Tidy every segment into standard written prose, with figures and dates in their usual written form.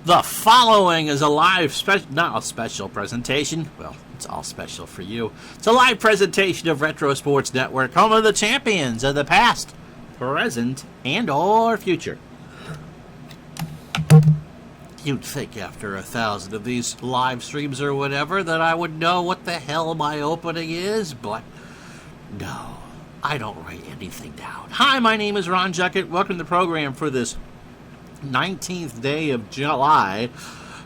The following is a live not a special presentation. Well, it's all special for you. It's a live presentation of Retro Sports Network, home of the champions of the past, present, and or future. You'd think after 1,000 of these live streams or whatever that I would know what the hell my opening is, but no, I don't write anything down. Hi, my name is Ron Juckett. Welcome to the program for this 19th day of July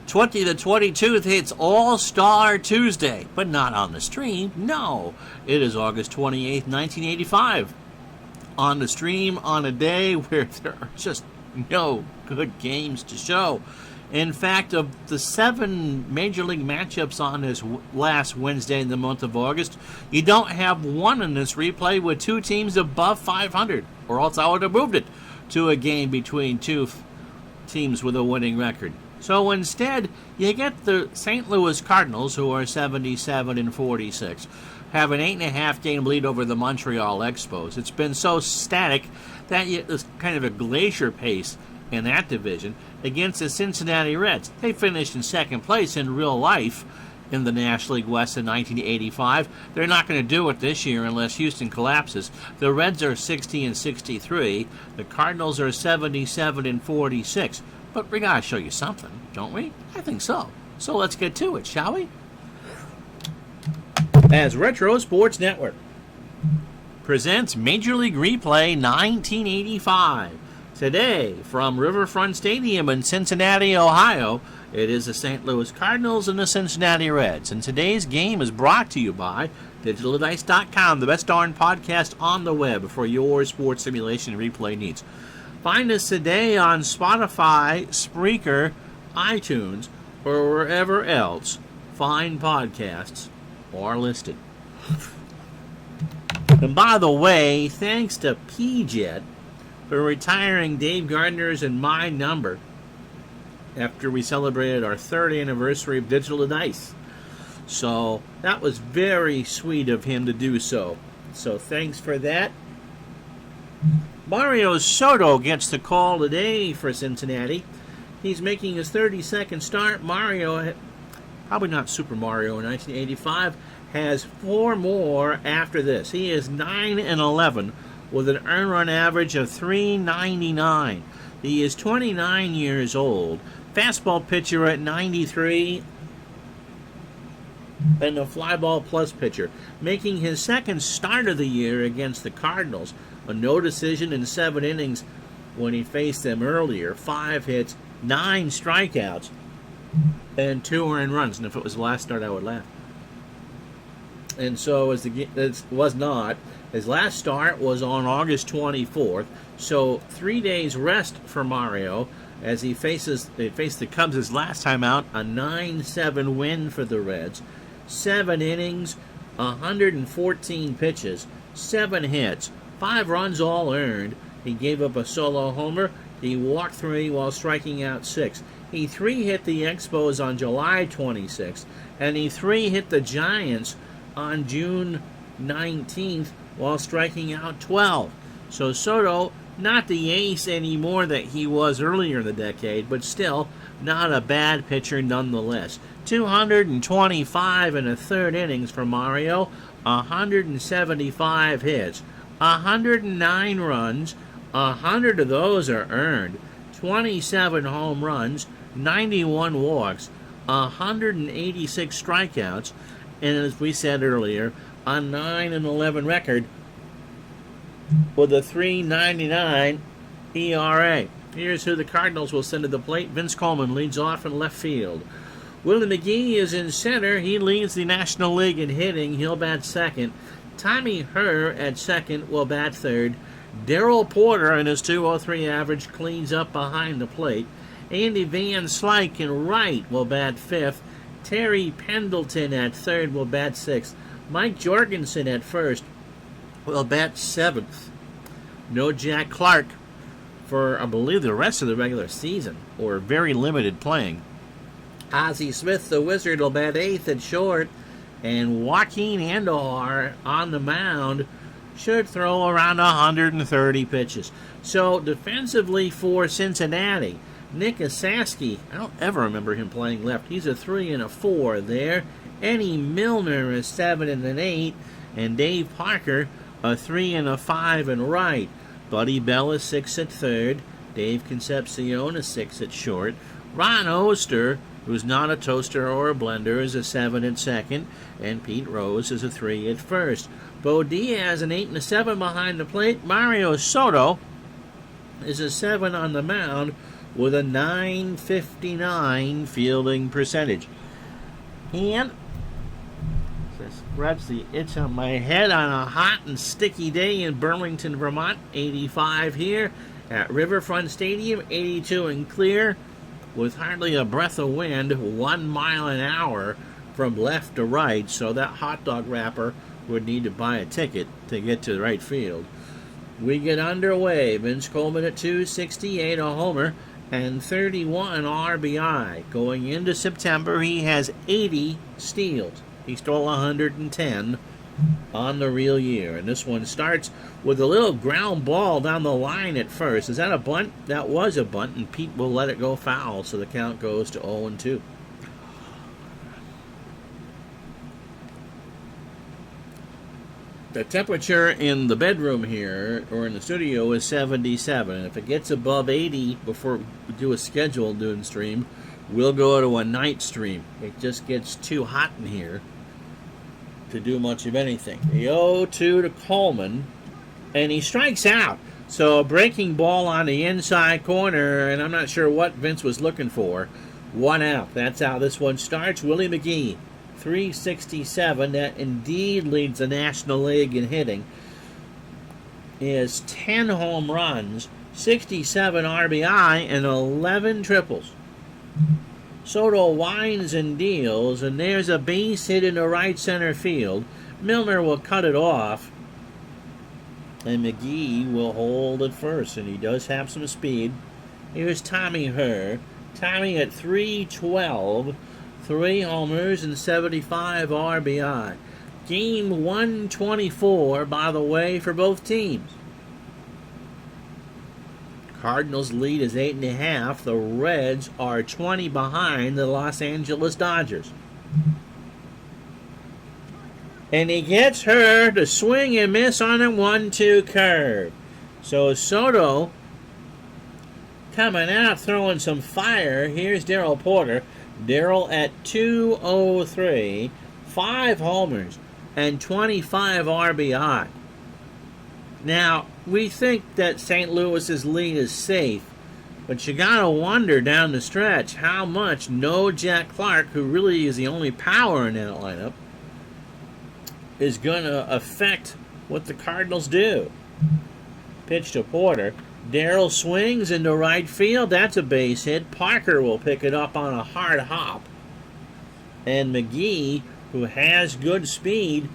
20 to 22th. It's All-Star Tuesday, but not on the stream. No, it is August 28th, 1985. On the stream on a day where there are just no good games to show. In fact, of the 7 Major League matchups on this last Wednesday in the month of August, you don't have one in this replay with 2 teams above 500, or else I would have moved it to a game between 2 teams with a winning record. So instead, you get the St. Louis Cardinals, who are 77-46, have an 8.5 game lead over the Montreal Expos. It's been so static that there's kind of a glacier pace in that division against the Cincinnati Reds. They finished in second place in real life in the National League West in 1985. They're not going to do it this year unless Houston collapses. The Reds are 60-63. The Cardinals are 77-46. But we got to show you something, don't we? I think so. So let's get to it, shall we? As Retro Sports Network presents Major League Replay 1985. Today, from Riverfront Stadium in Cincinnati, Ohio, it is the St. Louis Cardinals and the Cincinnati Reds. And today's game is brought to you by DigitalDice.com, the best darn podcast on the web for your sports simulation and replay needs. Find us today on Spotify, Spreaker, iTunes, or wherever else fine podcasts are listed. And by the way, thanks to PJet for retiring Dave Gardner's and my number after we celebrated our 3rd anniversary of Digital Dice. So that was very sweet of him to do so. So thanks for that. Mario Soto gets the call today for Cincinnati. He's making his 32nd start. Mario, probably not Super Mario in 1985, has 4 more after this. He is 9-11 with an earned run average of .399. He is 29 years old. Fastball pitcher at 93 and a fly ball plus pitcher, making his 2nd start of the year against the Cardinals. A no decision in 7 innings when he faced them earlier. 5 hits, 9 strikeouts, and 2 earned runs. And if it was the last start, I would laugh. And so it was not. His last start was on August 24th. So 3 days rest for Mario as he faced the Cubs his last time out. A 9-7 win for the Reds. 7 innings, 114 pitches, 7 hits, 5 runs all earned. He gave up a solo homer. He walked 3 while striking out 6. He 3-hit the Expos on July 26th, and he 3-hit the Giants on June 19th while striking out 12. So Soto, not the ace anymore that he was earlier in the decade, but still not a bad pitcher nonetheless. 225 in the 3rd innings for Mario, 175 hits, 109 runs, 100 of those are earned, 27 home runs, 91 walks, 186 strikeouts, and as we said earlier, a 9-11 record with a .399 ERA. Here's who the Cardinals will send to the plate. Vince Coleman leads off in left field. Willie McGee is in center. He leads the National League in hitting. He'll bat 2nd. Tommy Herr at 2nd will bat 3rd. Darrell Porter in his .203 average cleans up behind the plate. Andy Van Slyke in right will bat 5th. Terry Pendleton at 3rd will bat 6th. Mike Jorgensen at 1st will bat 7th. No Jack Clark for, I believe, the rest of the regular season, or very limited playing. Ozzie Smith, the Wizard, will bat 8th at short, and Joaquin Andor on the mound should throw around 130 pitches. So defensively for Cincinnati, Nick Asaski, I don't ever remember him playing left. He's a 3 and a 4 there. Eddie Milner is 7 and an 8. And Dave Parker, a 3 and a 5 and right. Buddy Bell is 6 at third. Dave Concepcion is 6 at short. Ron Oster, who's not a toaster or a blender, is a 7 at second. And Pete Rose is a 3 at first. Bo Diaz, an 8 and a 7 behind the plate. Mario Soto is a 7 on the mound with a .959 fielding percentage. And scratch the itch on my head on a hot and sticky day in Burlington, Vermont. 85 here at Riverfront Stadium, 82 and clear with hardly a breath of wind, 1 mile an hour from left to right, so that hot dog wrapper would need to buy a ticket to get to the right field. We get underway. Vince Coleman at 268, a homer, and 31 RBI. Going into September, he has 80 steals. He stole 110 on the real year. And this one starts with a little ground ball down the line at first. Is that a bunt? That was a bunt, and Pete will let it go foul, so the count goes to 0-2. The temperature in the bedroom here, or in the studio, is 77. If it gets above 80 before we do a scheduled noon stream, we'll go to a night stream. It just gets too hot in here to do much of anything. The 0-2 to Coleman, and he strikes out. So a breaking ball on the inside corner, and I'm not sure what Vince was looking for. 1 out. That's how this one starts. Willie McGee, 367, that indeed leads the National League in hitting, is 10 home runs, 67 RBI, and 11 triples. Soto winds and deals, and there's a base hit in the right center field. Milner will cut it off, and McGee will hold at first, and he does have some speed. Here's Tommy Herr. Tommy at 312. 3 homers and 75 RBI. Game 124, by the way, for both teams. Cardinals lead is 8.5. The Reds are 20 behind the Los Angeles Dodgers. And he gets her to swing and miss on a 1-2 curve. So Soto coming out, throwing some fire. Here's Darryl Porter. Darryl at 203, 5 homers, and 25 RBI. Now, we think that St. Louis's lead is safe, but you gotta wonder down the stretch how much no Jack Clark, who really is the only power in that lineup, is gonna affect what the Cardinals do. Pitch to Porter. Darryl swings into right field. That's a base hit. Parker will pick it up on a hard hop. And McGee, who has good speed,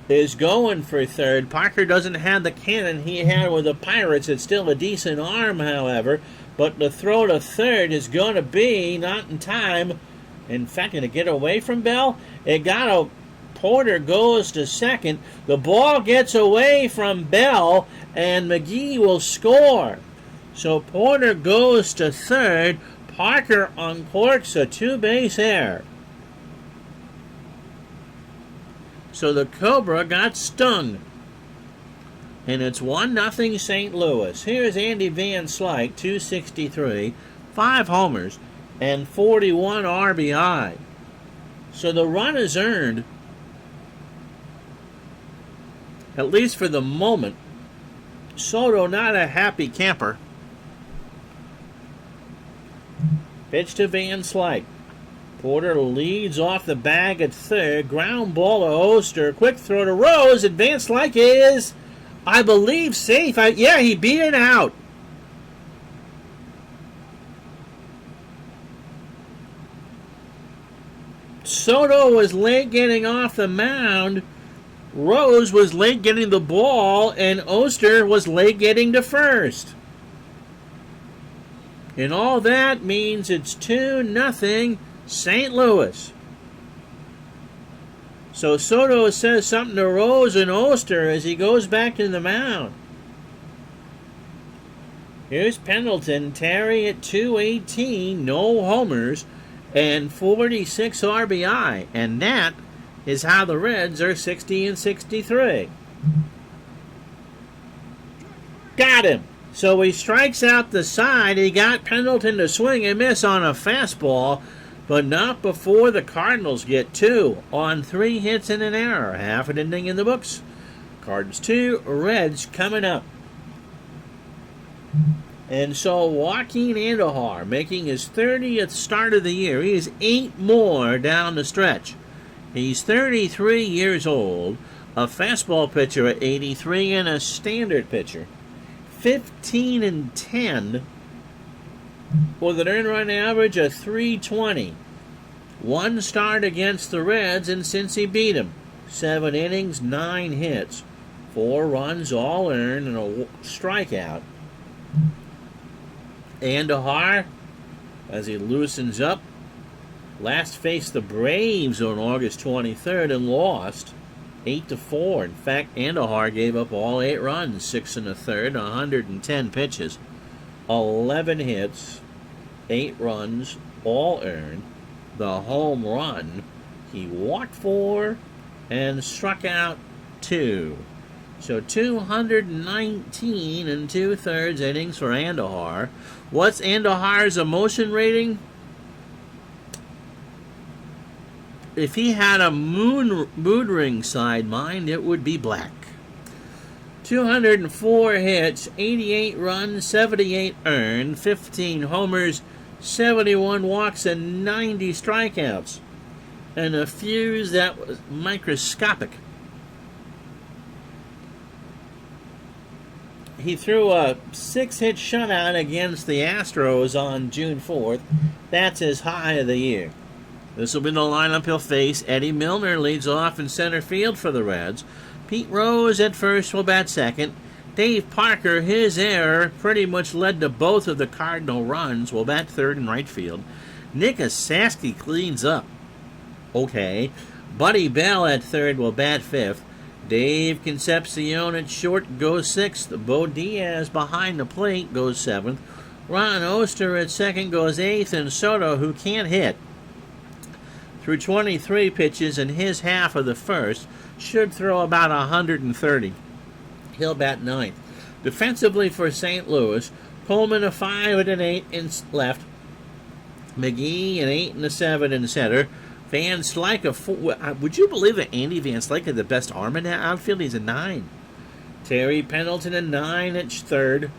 is going for third. Parker doesn't have the cannon he had with the Pirates. It's still a decent arm, however. But the throw to third is going to be not in time. In fact, going to get away from Bell. It got a Porter goes to second. The ball gets away from Bell, and McGee will score. So Porter goes to third. Parker uncorks a 2-base error. So the Cobra got stung. And it's 1-0 St. Louis. Here's Andy Van Slyke, 263, 5 homers, and 41 RBI. So the run is earned, at least for the moment. Soto not a happy camper. Pitch to Van Slyke. Porter leads off the bag at third. Ground ball to Oster. Quick throw to Rose. And Van Slyke is, I believe, safe. Yeah, he beat it out. Soto was late getting off the mound. Rose was late getting the ball, and Oster was late getting to first. And all that means it's 2-0 St. Louis. So Soto says something to Rose and Oster as he goes back to the mound. Here's Pendleton, Terry at 218, no homers, and 46 RBI. And that is how the Reds are 60 and 63. Got him. So he strikes out the side. He got Pendleton to swing and miss on a fastball, but not before the Cardinals get 2 on 3 hits and an error. Half an inning in the books. Cardinals 2, Reds coming up. And so Joaquin Andujar making his 30th start of the year. He is 8 more down the stretch. He's 33 years old, a fastball pitcher at 83 and a standard pitcher. 15 and 10 with an earned run average of 320. 1 start against the Reds, and Cincy beat him. 7 innings, 9 hits, 4 runs, all earned, and a strikeout. Andujar, as he loosens up, last faced the Braves on August 23rd and lost 8-4. In fact, Andujar gave up all 8 runs, 6 1/3, 110 pitches, 11 hits, 8 runs, all earned. The home run, he walked 4 and struck out 2. So 219 and 2/3 innings for Andujar. What's Andujar's emotion rating? If he had a mood ring side mind, it would be black. 204 hits, 88 runs, 78 earned, 15 homers, 71 walks, and 90 strikeouts. And a fuse that was microscopic. He threw a 6-hit shutout against the Astros on June 4th. That's his high of the year. This will be the lineup he'll face. Eddie Milner leads off in center field for the Reds. Pete Rose at first will bat second. Dave Parker, his error pretty much led to both of the Cardinal runs, will bat third in right field. Nick Asaski cleans up. Okay. Buddy Bell at third will bat fifth. Dave Concepcion at short goes sixth. Bo Diaz behind the plate goes seventh. Ron Oster at second goes eighth. And Soto, who can't hit, through 23 pitches in his half of the first, should throw about 130. He'll bat ninth. Defensively for St. Louis, Coleman a 5 and an 8 in left. McGee an 8 and a 7 in center. Van Slyke a 4. Would you believe that Andy Van Slyke is the best arm in that outfield? He's a 9. Terry Pendleton a 9 at third.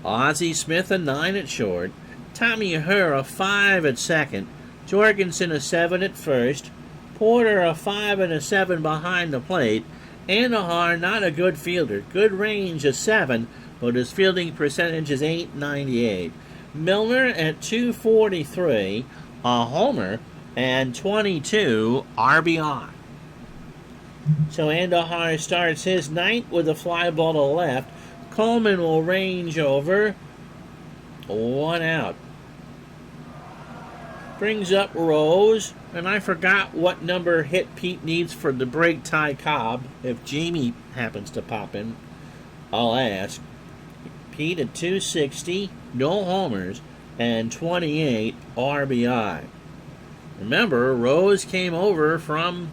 Ozzie Smith a 9 at short. Tommy Herr a 5 at second. Jorgensen a 7 at first. Porter a 5 and a 7 behind the plate. Andujar not a good fielder. Good range of 7, but his fielding percentage is .898. Milner at 243, a homer, and 22 RBI. So Andujar starts his ninth with a fly ball to left. Coleman will range over. 1 out. Brings up Rose, and I forgot what number hit Pete needs for the break Ty Cobb. If Jamie happens to pop in, I'll ask. Pete at 260, no homers, and 28 RBI. Remember, Rose came over from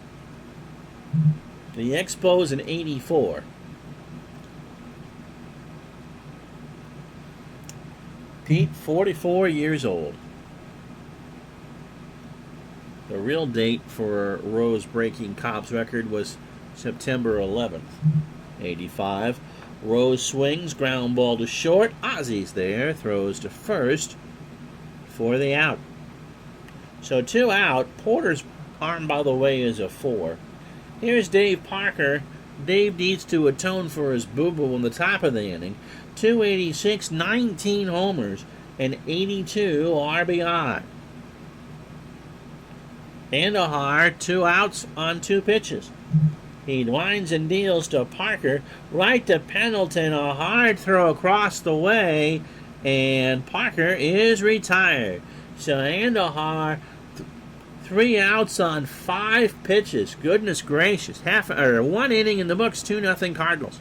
the Expos in '84. Pete, 44 years old. The real date for Rose breaking Cobb's record was September 11th, '85. Rose swings, ground ball to short. Ozzie's there, throws to first for the out. So 2 out. Porter's arm, by the way, is a 4. Here's Dave Parker. Dave needs to atone for his boo-boo in the top of the inning. 286, 19 homers, and 82 RBI. Andujar, 2 outs on 2 pitches. He winds and deals to Parker, right to Pendleton, a hard throw across the way, and Parker is retired. So Andujar, 3 outs on 5 pitches. Goodness gracious. 1 inning in the books, 2-0 Cardinals.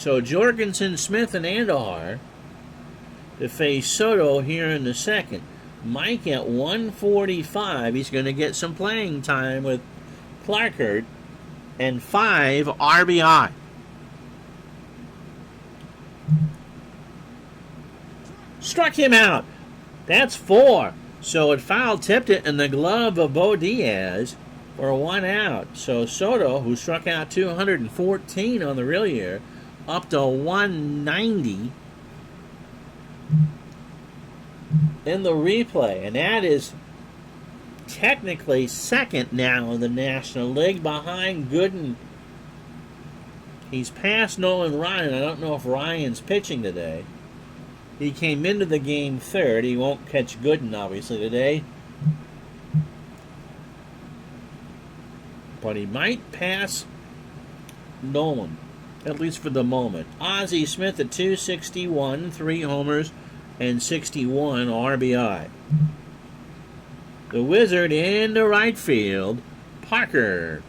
So Jorgensen, Smith, and Andujar to face Soto here in the second. Mike at 145. He's going to get some playing time with Clarkert and 5 RBI. Struck him out. That's 4. So it foul tipped it in the glove of Bo Diaz for 1 out. So Soto, who struck out 214 on the real year, up to 190 in the replay. And that is technically second now in the National League behind Gooden. He's past Nolan Ryan. I don't know if Ryan's pitching today. He came into the game third. He won't catch Gooden, obviously, today. But he might pass Nolan, at least for the moment. Ozzie Smith at 261, 3 homers, and 61 RBI. The Wizard into right field. Parker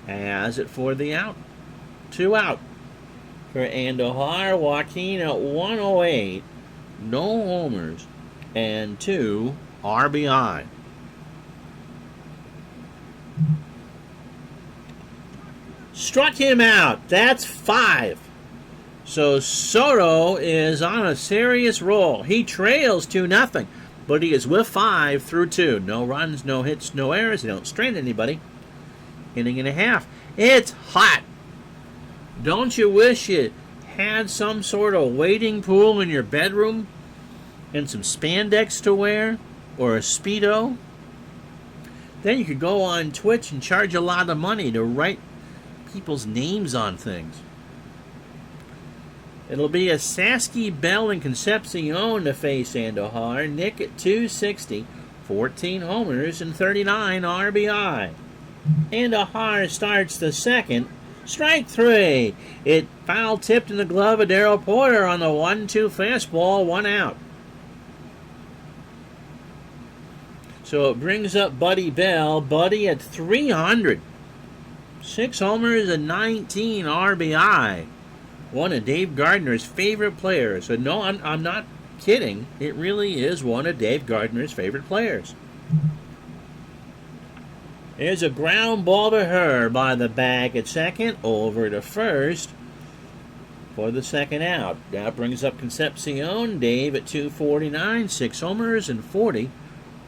has it for the out. 2 out for Andujar. Joaquin at 108. No homers and 2 RBI. Struck him out. That's 5. So Soto is on a serious roll. He trails 2-0, but he is with 5 through 2. No runs, no hits, no errors. They don't strain anybody. Inning and a half. It's hot. Don't you wish you had some sort of wading pool in your bedroom and some spandex to wear or a Speedo? Then you could go on Twitch and charge a lot of money to write people's names on things. It'll be a Sasky, Bell, and Concepcion to face Andujar. Nick at 260, 14 homers, and 39 RBI. Andujar starts the second. Strike 3. It foul tipped in the glove of Darrell Porter on the 1-2 fastball, 1 out. So it brings up Buddy Bell. Buddy at 300. 6 homers and 19 RBI. One of Dave Gardner's favorite players. So no, I'm not kidding. It really is one of Dave Gardner's favorite players. There's a ground ball to her by the bag at second. Over to first for the second out. That brings up Concepcion. Dave at 249. 6 homers and 40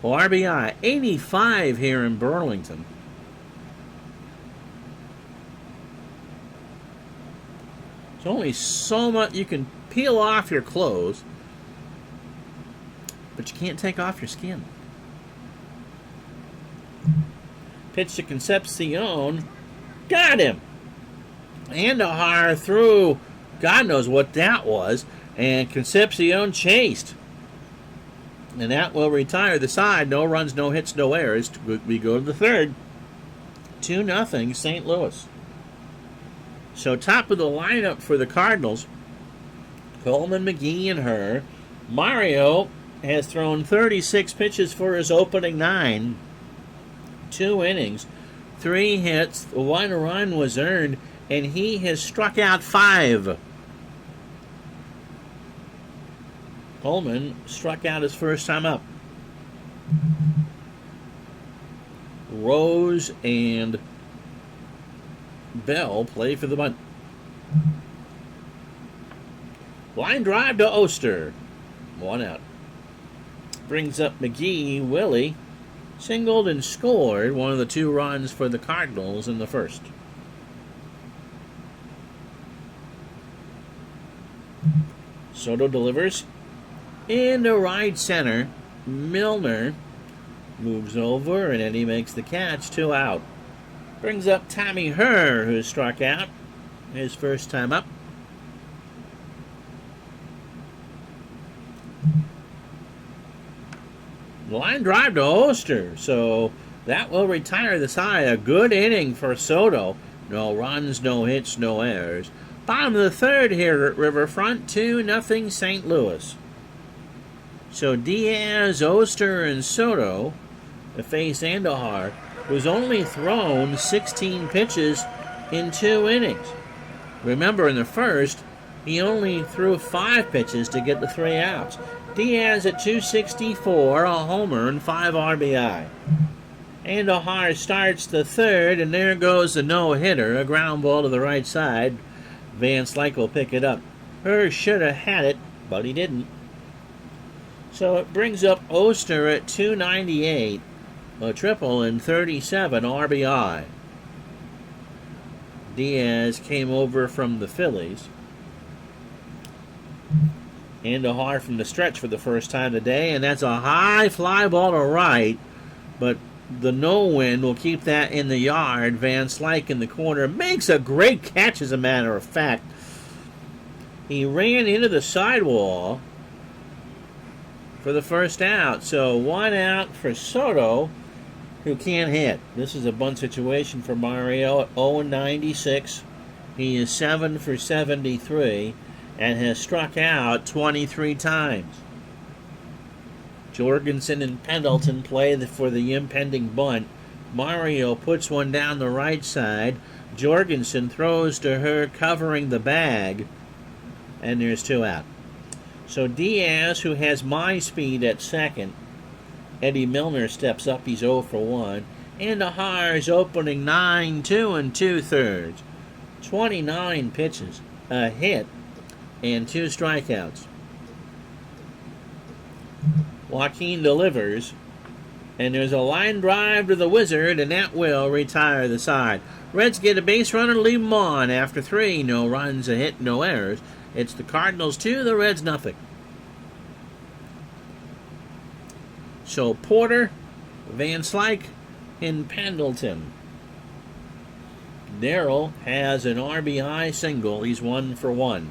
RBI. 85 here in Burlington. There's only so much you can peel off your clothes, but you can't take off your skin. Pitch to Concepcion. Got him. Andujar threw. God knows what that was. And Concepcion chased. And that will retire the side. No runs, no hits, no errors. We go to the third. 2-0 St. Louis. So top of the lineup for the Cardinals. Coleman, McGee, and her. Mario has thrown 36 pitches for his opening 9. 2 innings, 3 hits, 1 run was earned, and he has struck out 5. Coleman struck out his first time up. Rose and Bell play for the bunt. Line drive to Oster. 1 out. Brings up McGee. Willie singled and scored one of the 2 runs for the Cardinals in the first. Soto delivers into right center. Milner moves over and then he makes the catch. 2 out. Brings up Tommy Herr, who struck out his first time up. Line drive to Oster, so that will retire the side. A good inning for Soto. No runs, no hits, no errors. Bottom of the third here at Riverfront, 2-0 St. Louis. So Diaz, Oster, and Soto to face Andujar, who's only thrown 16 pitches in 2 innings. Remember, in the first, he only threw 5 pitches to get the 3 outs. Diaz at 264, a homer, and 5 RBI. Andujar starts the third, and there goes the no-hitter, a ground ball to the right side. Van Slyke will pick it up. Hurst should have had it, but he didn't. So it brings up Oster at 298, a triple and 37 RBI. Diaz came over from the Phillies. Andujar from the stretch for the first time today, and that's a high fly ball to right, but the no-win will keep that in the yard. Van Slyke in the corner makes a great catch, as a matter of fact. He ran into the sidewall for the first out, so 1 out for Soto, who can't hit. This is a bunt situation for Mario at 0-96. He is 7 for 73 and has struck out 23 times. Jorgensen and Pendleton play for the impending bunt. Mario puts one down the right side. Jorgensen throws to her, covering the bag, and there's 2 out. So Diaz, who has my speed at second, Eddie Milner steps up. He's 0 for 1. Andujar's opening 9, 2 2/3. 29 pitches, a hit, and 2 strikeouts. Joaquin delivers, and there's a line drive to the Wizard, and that will retire the side. Reds get a base runner, leave them on after 3. No runs, a hit, no errors. It's the Cardinals 2, the Reds nothing. So Porter, Van Slyke, and Pendleton. Darrell has an RBI single. He's 1 for 1.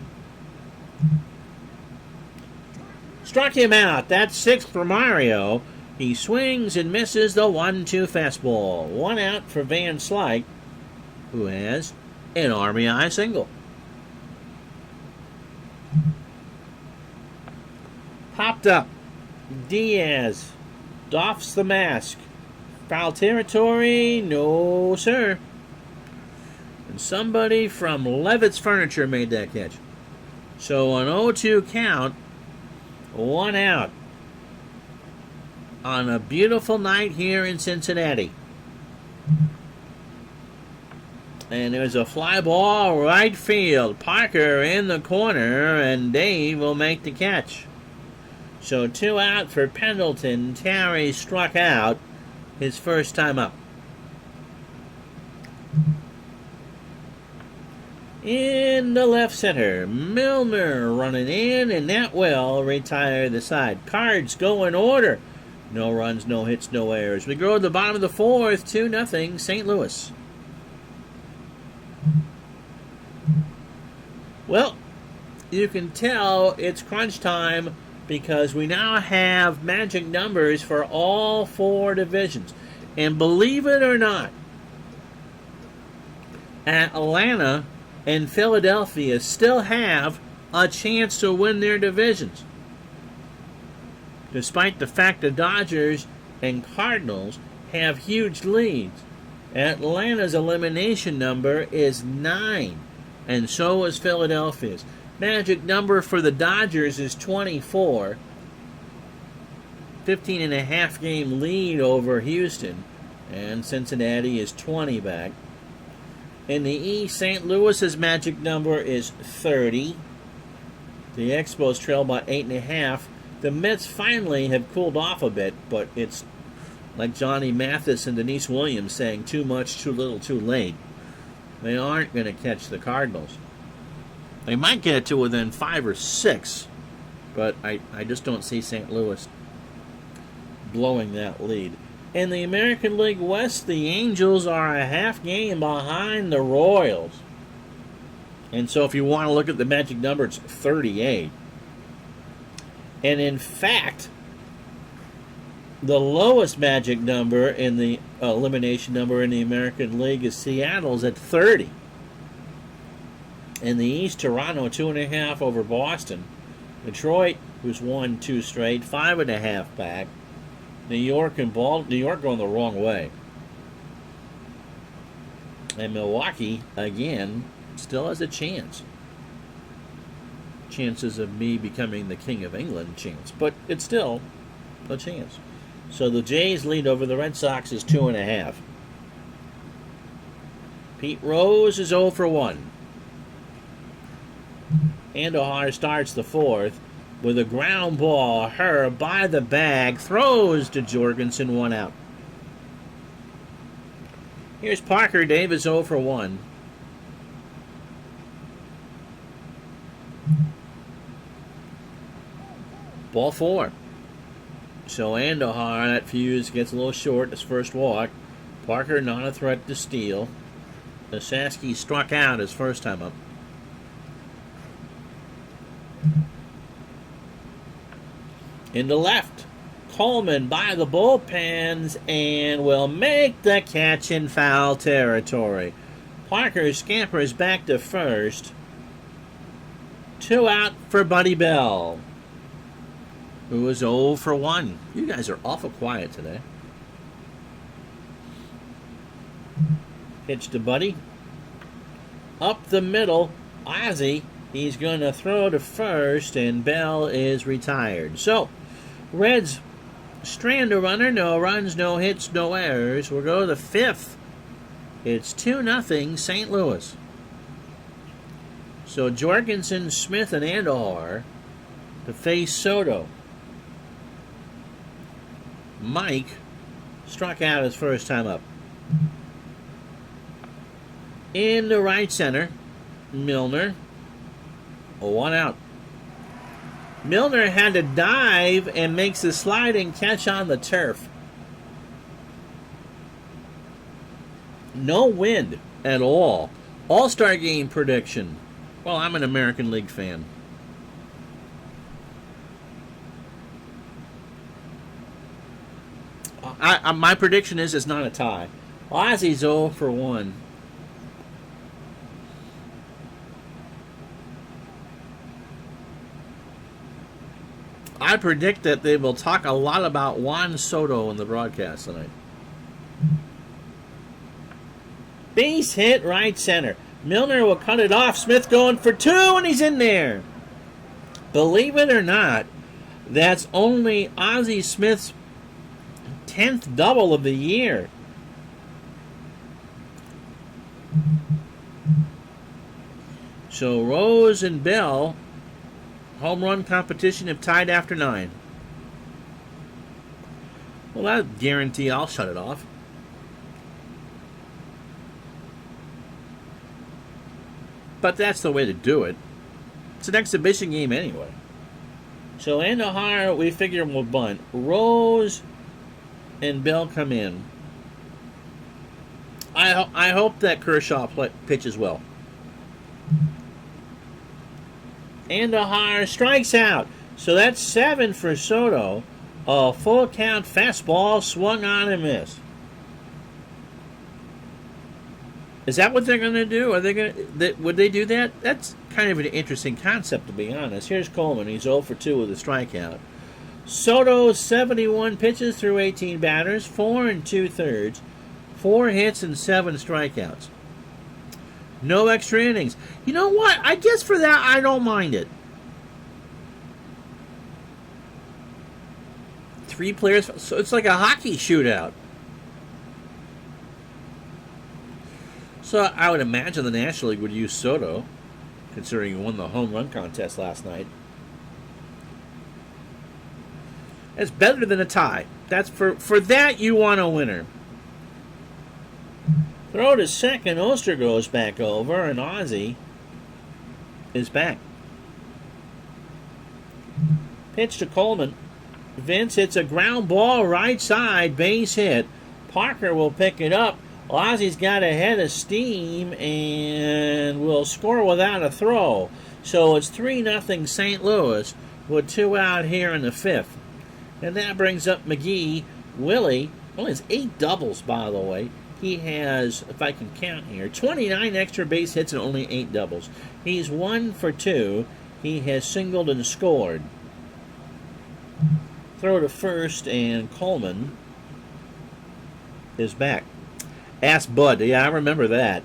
Struck him out. That's 6 for Mario. He swings and misses the 1-2 fastball. 1 out for Van Slyke, who has an RBI single. Popped up. Diaz doffs the mask. Foul territory? No, sir. And somebody from Levitt's Furniture made that catch. So an 0-2 count, 1 out on a beautiful night here in Cincinnati. And there's a fly ball right field. Parker in the corner, and Dave will make the catch. So 2 out for Pendleton. Terry struck out his first time up. In the left center, Milner running in, and that will retire the side. Cards go in order. No runs, no hits, no errors. We go to the bottom of the 4th, 2-0, St. Louis. Well, you can tell it's crunch time because we now have magic numbers for all 4 divisions. And believe it or not, Atlanta and Philadelphia still have a chance to win their divisions, despite the fact the Dodgers and Cardinals have huge leads. Atlanta's elimination number is 9, and so is Philadelphia's. Magic number for the Dodgers is 24. 15.5 game lead over Houston, and Cincinnati is 20 back. In the East, St. Louis's magic number is 30. The Expos trail by 8.5. The Mets finally have cooled off a bit, but it's like Johnny Mathis and Denise Williams saying too much, too little, too late. They aren't going to catch the Cardinals. They might get it to within 5 or 6, but I just don't see St. Louis blowing that lead. In the American League West, the Angels are a half game behind the Royals. And so if you want to look at the magic number, it's 38. And in fact, the lowest magic number in the elimination number in the American League is Seattle's at 30. In the East, Toronto 2.5 over Boston. Detroit, who's won 2 straight, 5.5 back. New York and New York going the wrong way. And Milwaukee, again, Still has a chance. Chances of me becoming the King of England chance. But it's still a chance. So the Jays lead over the Red Sox is 2.5. Pete Rose is 0 for 1. Andujar starts the fourth with a ground ball. Herb by the bag throws to Jorgensen, 1 out. Here's Parker Davis 0 for 1. Ball 4. So Andujar, that fuse gets a little short. His first walk. Parker not a threat to steal. Saski struck out his first time up. In the left, Coleman by the bullpens and will make the catch in foul territory. Parker scampers back to first. 2 out for Buddy Bell, who is 0 for 1. You guys are awful quiet today. Pitch to Buddy. Up the middle, Ozzie. He's going to throw to first, and Bell is retired. So, Reds strand a runner. No runs, no hits, no errors. We'll go to the 5th. It's 2-0 St. Louis. So, Jorgensen, Smith, and Andujar to face Soto. Mike struck out his first time up. In the right center, Milner, 1 out. Milner had to dive and makes a sliding catch on the turf. No wind at all. All-Star Game prediction. Well, I'm an American League fan. My prediction is it's not a tie. Ozzie's 0 for 1. I predict that they will talk a lot about Juan Soto in the broadcast tonight. Base hit right center. Milner will cut it off. Smith going for 2, and he's in there. Believe it or not, that's only Ozzie Smith's 10th double of the year. So Rose and Bell, home run competition, have tied after 9. Well, that guarantee I'll shut it off. But that's the way to do it. It's an exhibition game anyway. So Andujar, we figure, will bunt. Rose and Bell come in. I hope that Kershaw pitches well. Andujar strikes out. So that's 7 for Soto. A full count fastball swung on and missed. Is that what they're going to do? Are they going to? Would they do that? That's kind of an interesting concept, to be honest. Here's Coleman. He's 0 for 2 with a strikeout. Soto, 71 pitches through 18 batters, 4 2/3, 4 hits and 7 strikeouts. No extra innings. You know what? I guess for that, I don't mind it. 3 players, so it's like a hockey shootout. So I would imagine the National League would use Soto, considering he won the home run contest last night. It's better than a tie. That's for that you want a winner. Throw to second. Oster goes back over, and Ozzie is back. Pitch to Coleman. Vince hits a ground ball right side, base hit. Parker will pick it up. Ozzie's got a head of steam and will score without a throw. So it's 3-0 St. Louis with 2 out here in the 5th. And that brings up McGee. Willie only has 8 doubles, by the way. He has, if I can count here, 29 extra base hits and only 8 doubles. He's 1 for 2. He has singled and scored. Throw to first, and Coleman is back. Ask Bud. Yeah, I remember that.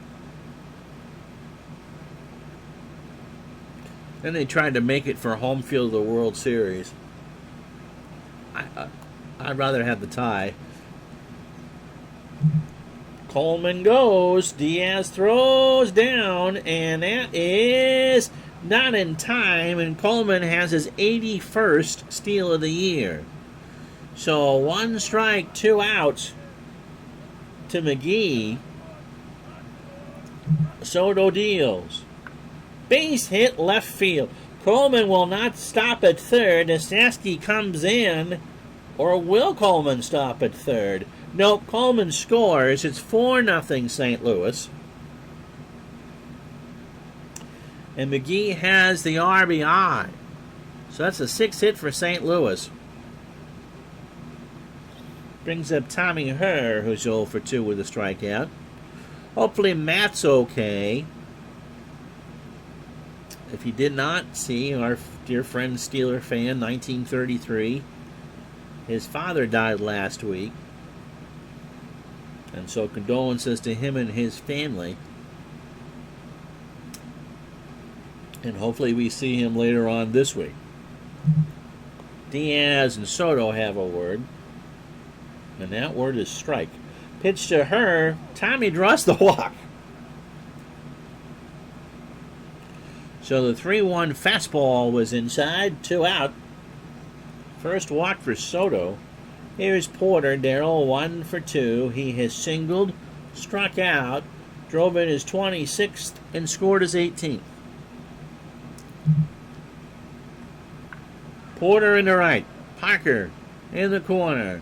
Then they tried to make it for home field of the World Series. I'd rather have the tie. Coleman goes. Diaz throws down, and that is not in time. And Coleman has his 81st steal of the year. So 1 strike, 2 outs to McGee. Soto deals. Base hit left field. Coleman will not stop at third. Nastowski comes in. Or will Coleman stop at third? Nope, Coleman scores. It's 4-0 St. Louis. And McGee has the RBI. So that's a 6th hit for St. Louis. Brings up Tommy Herr, who's 0 for 2 with a strikeout. Hopefully Matt's okay. If you did not see, our dear friend Steeler fan, 1933, his father died last week. And so condolences to him and his family. And hopefully we see him later on this week. Diaz and Soto have a word. And that word is strike. Pitch to her. Tommy draws the walk. So the 3-1 fastball was inside. 2 out. First walk for Soto. Here's Porter. Darrell 1 for 2. He has singled, struck out, drove in his 26th, and scored his 18th. Porter in the right. Parker in the corner.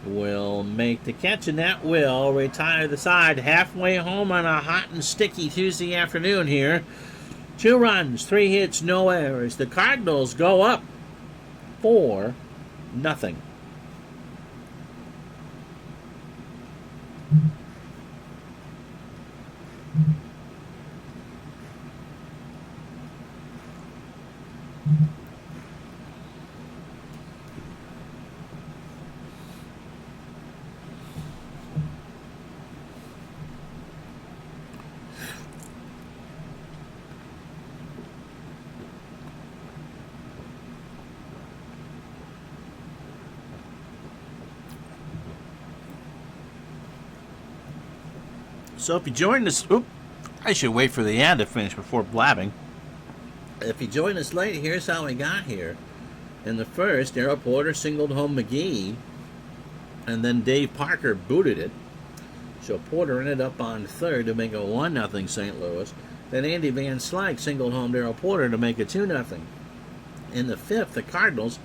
Will make the catch, and that will retire the side halfway home on a hot and sticky Tuesday afternoon here. 2 runs, 3 hits, no errors. The Cardinals go up 4-0. So if you joined us, I should wait for the ad to finish before blabbing. If you joined us late, here's how we got here. In the first, Darrell Porter singled home McGee, and then Dave Parker booted it. So Porter ended up on third to make it 1-0 St. Louis. Then Andy Van Slyke singled home Darrell Porter to make it 2-0. In the fifth, the Cardinals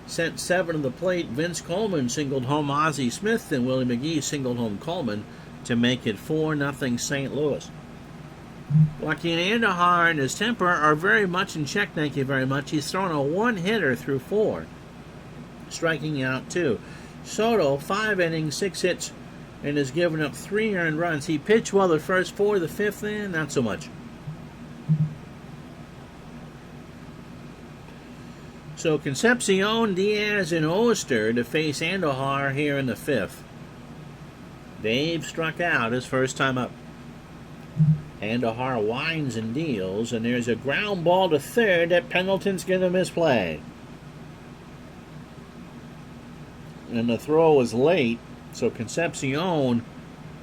sent 7 to the plate. Vince Coleman singled home Ozzie Smith, and Willie McGee singled home Coleman to make it 4-0 St. Louis. Joaquin Andujar and his temper are very much in check, thank you very much. He's thrown a 1-hitter through 4, striking out 2. Soto, 5 innings, 6 hits, and has given up 3 earned runs. He pitched well the first 4, the 5th, not so much. So Concepcion, Diaz, and Oster to face Andujar here in the 5th. Dave struck out his first time up. Andujar winds and deals, and there's a ground ball to third that Pendleton's going to misplay. And the throw was late, so Concepcion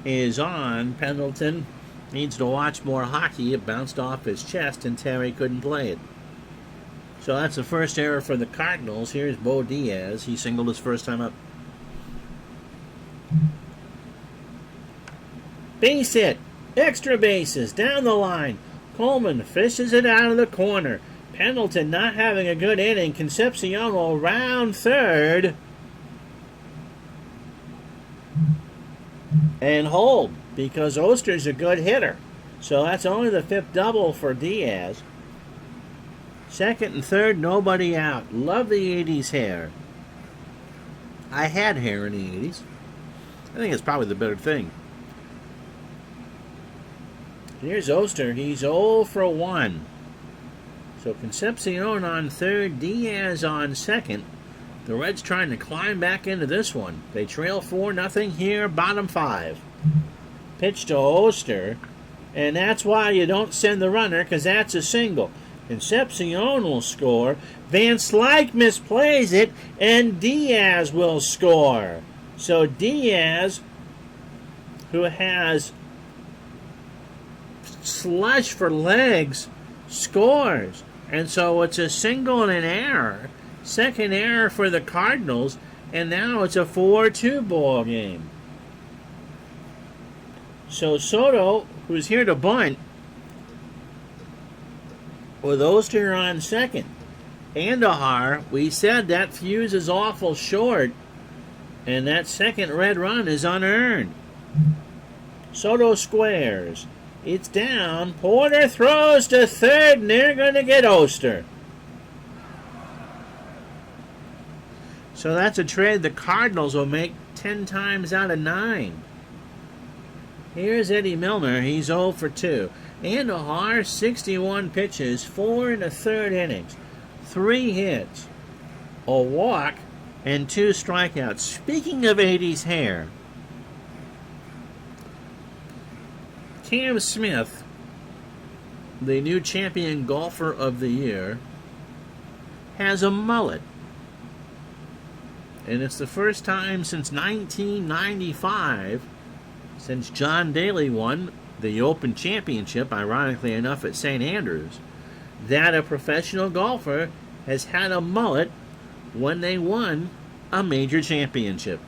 is on. Pendleton needs to watch more hockey. It bounced off his chest, and Terry couldn't play it. So that's the first error for the Cardinals. Here's Bo Diaz. He singled his first time up. Base hit. Extra bases. Down the line. Coleman fishes it out of the corner. Pendleton not having a good inning. Concepcion will round third. And hold. Because Oster's a good hitter. So that's only the 5th double for Diaz. Second and third, nobody out. Love the 80s hair. I had hair in the 80s. I think it's probably the better thing. Here's Oster. He's 0 for 1. So Concepcion on third, Diaz on second. The Reds trying to climb back into this one. They trail 4-0 here, bottom 5. Pitch to Oster. And that's why you don't send the runner, because that's a single. Concepcion will score. Van Slyke misplays it, and Diaz will score. So Diaz, who has slush for legs, scores. And so it's a single and an error. Second error for the Cardinals, and now it's a 4-2 ball game. So Soto, who's here to bunt, well, those two are on second. Andahar, we said that fuse is awful short, and that second red run is unearned. Soto squares. It's down. Porter throws to third, and they're going to get Oster. So that's a trade the Cardinals will make 10 times out of 9. Here's Eddie Milner. He's 0 for 2. Andahar, 61 pitches, 4 1/3 innings, 3 hits, a walk, and 2 strikeouts. Speaking of 80s hair, Cam Smith, the new champion golfer of the year, has a mullet. And it's the first time since 1995, since John Daly won the Open Championship, ironically enough, at St. Andrews, that a professional golfer has had a mullet when they won a major championship.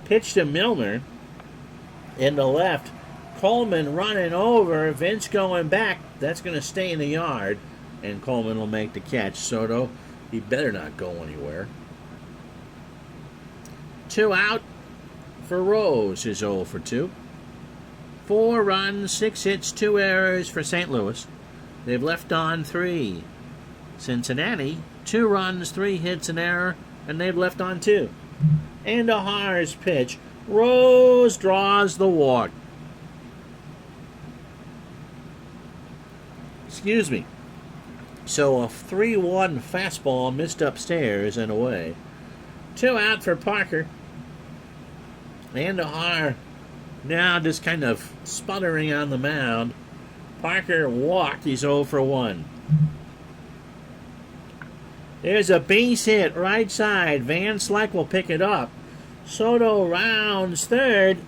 Pitch to Milner in the left. Coleman running over. Vince going back. That's going to stay in the yard, and Coleman will make the catch. Soto, he better not go anywhere. 2 out for Rose is 0 for 2. 4 runs, 6 hits, 2 errors for St. Louis. They've left on 3. Cincinnati, 2 runs, 3 hits, an error, and they've left on 2. Andahar's pitch. Rose draws the walk. Excuse me. So a 3-1 fastball missed upstairs and away. 2 out for Parker. Andahar now just kind of sputtering on the mound. Parker walked. He's 0 for 1. There's a base hit right side. Van Slyke will pick it up. Soto rounds third.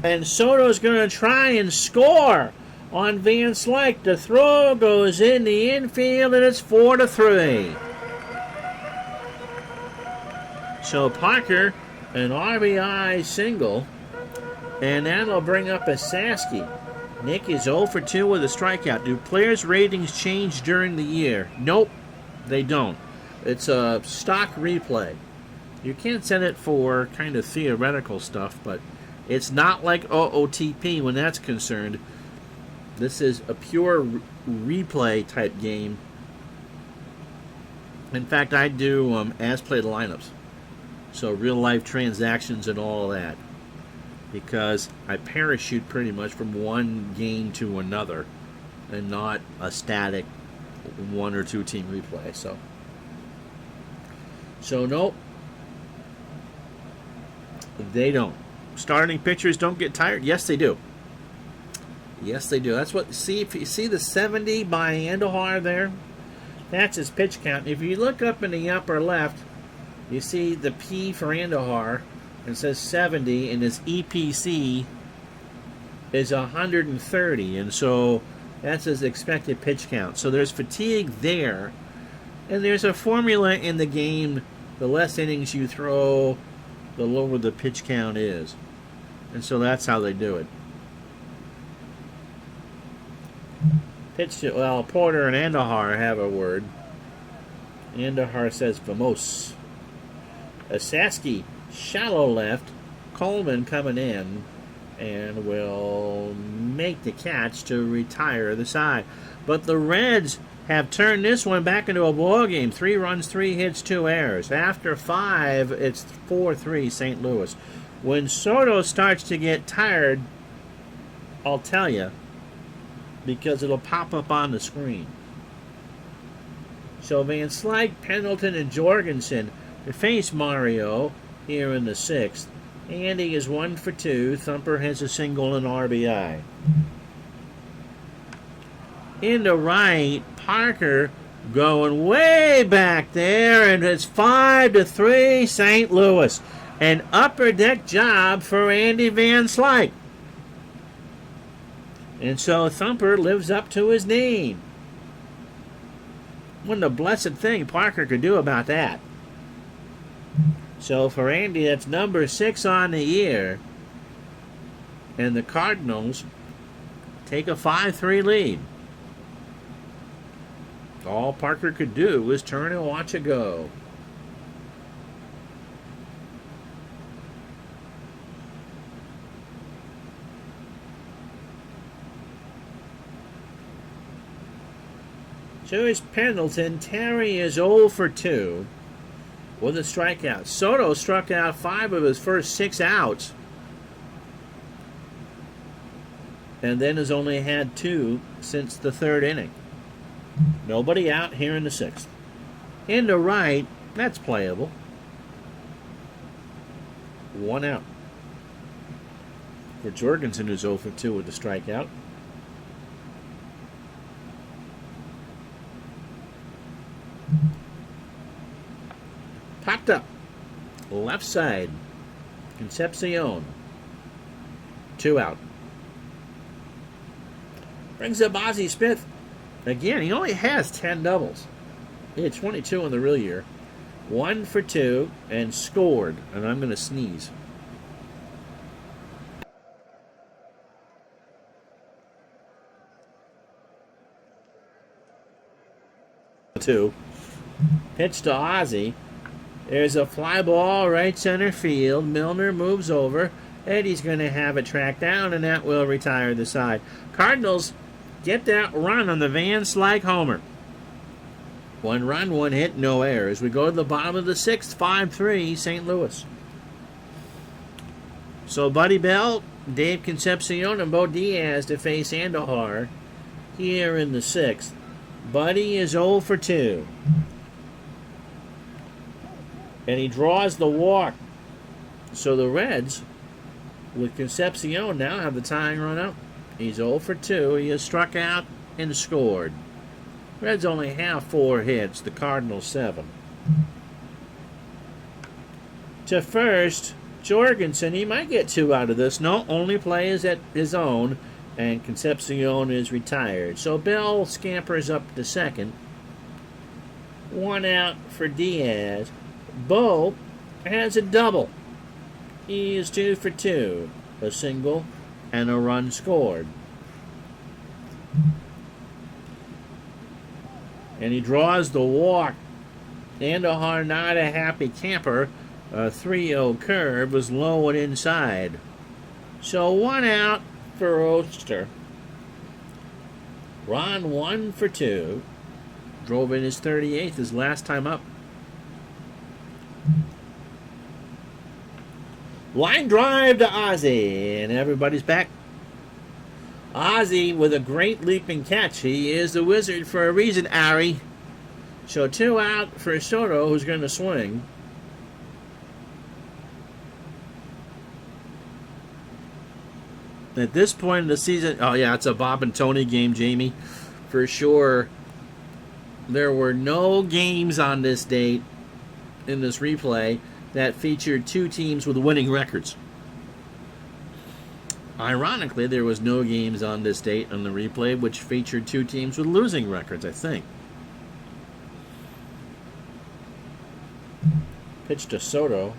And Soto's going to try and score on Van Slyke. The throw goes in the infield, and it's 4-3. So Parker, an RBI single. And that'll bring up a Sasky. Nick is 0 for 2 with a strikeout. Do players' ratings change during the year? Nope, they don't. It's a stock replay. You can't set it for kind of theoretical stuff, but it's not like OOTP when that's concerned. This is a pure replay type game. In fact, I do as-played lineups. So real-life transactions and all of that. Because I parachute pretty much from one game to another and not a static 1 or 2 team replay. So nope, they don't. Starting pitchers don't get tired? Yes, they do. Yes, they do. That's what, if you see the 70 by Andahar there, that's his pitch count. If you look up in the upper left, you see the P for Andahar. It says 70, and his EPC is 130, and so that's his expected pitch count. So there's fatigue there, and there's a formula in the game. The less innings you throw, the lower the pitch count is, and so that's how they do it. Pitch to, well, Porter and Andahar have a word. Andahar says vamos. Sasky, shallow left. Coleman coming in and will make the catch to retire the side. But the Reds have turned this one back into a ball game. 3 runs, 3 hits, 2 errors. After 5, it's 4-3 St. Louis. When Soto starts to get tired, I'll tell you, because it'll pop up on the screen. So Van Slyke, Pendleton, and Jorgensen to face Mario here in the 6th. Andy is 1 for 2. Thumper has a single and RBI. into right. Parker going way back there, and it's 5-3 St. Louis. An upper deck job for Andy Van Slyke. And so Thumper lives up to his name. What a blessed thing Parker could do about that. So for Andy, that's number 6 on the year. And the Cardinals take a 5-3 lead. All Parker could do was turn and watch it go. To his Pendleton, Terry is 0 for 2 with a strikeout. Soto struck out 5 of his first 6 outs, and then has only had 2 since the 3rd inning. Nobody out here in the 6th. Into right, that's playable. 1 out. For Jorgensen, who's 0 for 2 with the strikeout. Popped up. Left side. Concepcion. 2 out. Brings up Ozzie Smith. Again, he only has 10 doubles. He had 22 in the real year. 1 for 2 and scored. And I'm going to sneeze. Two. Pitch to Ozzie. There's a fly ball right center field. Milner moves over. Eddie's going to have it tracked down, and that will retire the side. Cardinals get that run on the Van Slyke homer. 1 run, 1 hit, no errors. We go to the bottom of the 6th, 5-3 St. Louis. So Buddy Bell, Dave Concepcion, and Bo Diaz to face Andujar here in the 6th. Buddy is 0 for 2. And he draws the walk. So the Reds, with Concepcion, now have the tying run up. He's 0 for 2. He has struck out and scored. Reds only have 4 hits. The Cardinals 7. To first, Jorgensen. He might get 2 out of this. No, only plays at his own. And Concepcion is retired. So Bell scampers up to second. 1 out for Diaz. Bo has a double. He is 2 for 2. A single and a run scored. And he draws the walk. Andujar not a happy camper. A 3-0 curve was low and inside. So 1 out for Oster. Ron 1 for 2. Drove in his 38th, his last time up. Line drive to Ozzie, and everybody's back. Ozzie with a great leaping catch. He is the wizard for a reason, Ari. So 2 out for Soto, who's going to swing. At this point in the season, oh yeah, it's a Bob and Tony game, Jamie. For sure, there were no games on this date in this replay that featured 2 teams with winning records. Ironically, there was no games on this date on the replay which featured 2 teams with losing records, I think. Pitch to Soto.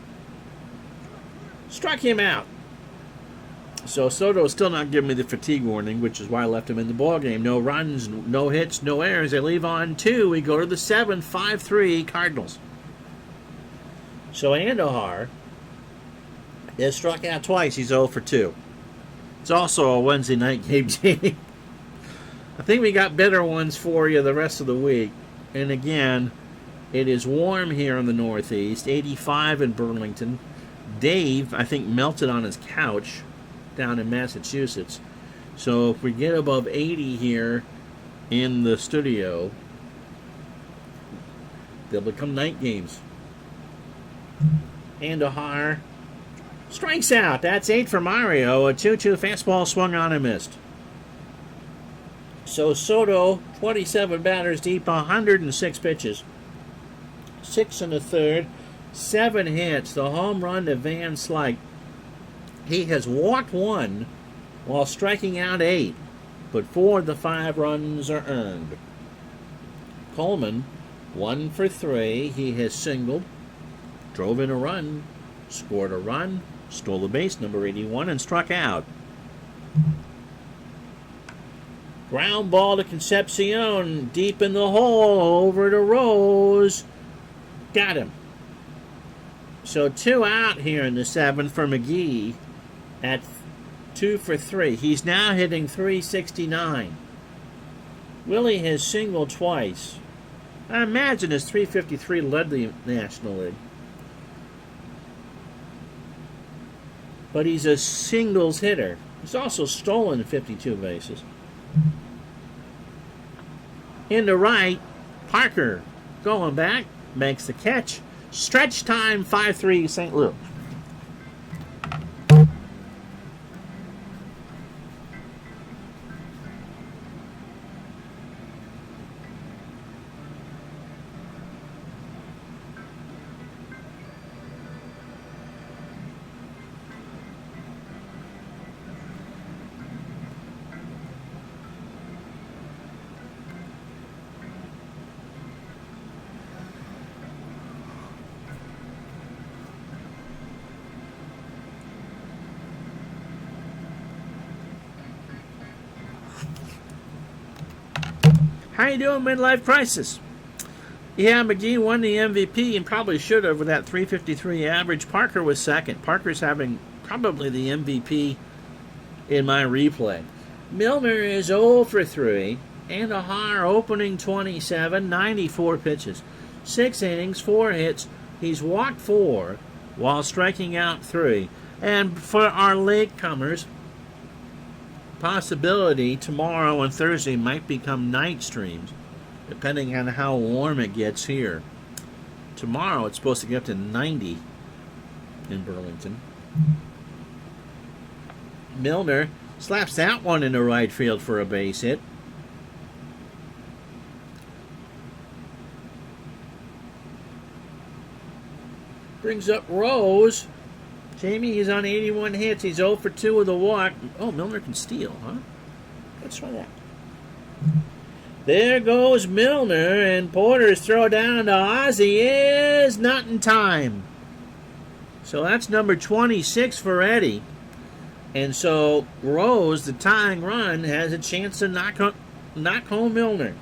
Struck him out. So Soto is still not giving me the fatigue warning, which is why I left him in the ballgame. No runs, no hits, no errors. They leave on 2. We go to the 7th, 5-3 Cardinals. So Andujar is struck out twice. He's 0 for 2. It's also a Wednesday night game, Jamie. I think we got better ones for you the rest of the week. And again, it is warm here in the Northeast. 85 in Burlington. Dave, I think, melted on his couch down in Massachusetts. So if we get above 80 here in the studio, they'll become night games. Andujar strikes out. That's 8 for Mario. A 2-2 fastball swung on and missed. So Soto, 27 batters deep, 106 pitches. 6 in the third, 7 hits. The home run to Van Slyke. He has walked 1 while striking out 8, but 4 of the 5 runs are earned. Coleman, 1 for 3. He has singled, drove in a run, scored a run, stole a base, number 81, and struck out. Ground ball to Concepcion, deep in the hole, over to Rose. Got him. So 2 out here in the 7th for McGee at 2 for 3. He's now hitting .369. Willie has singled twice. I imagine his .353 led the National League. But he's a singles hitter. He's also stolen 52 bases. Into right, Parker going back, makes the catch. Stretch time, 5-3 St. Louis. How you doing, midlife crisis? Yeah, McGee won the MVP and probably should have with that .353 average. Parker was second. Parker's having probably the MVP in my replay. Milner is 0 for 3. Andujar opening 27, 94 pitches. 6 innings, 4 hits. He's walked 4 while striking out 3. And for our latecomers, possibility tomorrow and Thursday might become night streams, depending on how warm it gets here. Tomorrow it's supposed to get up to 90 in Burlington. Milner slaps that one into right field for a base hit. Brings up Rose. Jamie, he's on 81 hits. He's 0 for 2 with a walk. Oh, Milner can steal, huh? Let's try that. There goes Milner, and Porter's throw down to Ozzie is not in time. So that's number 26 for Eddie. And so Rose, the tying run, has a chance to knock home Milner.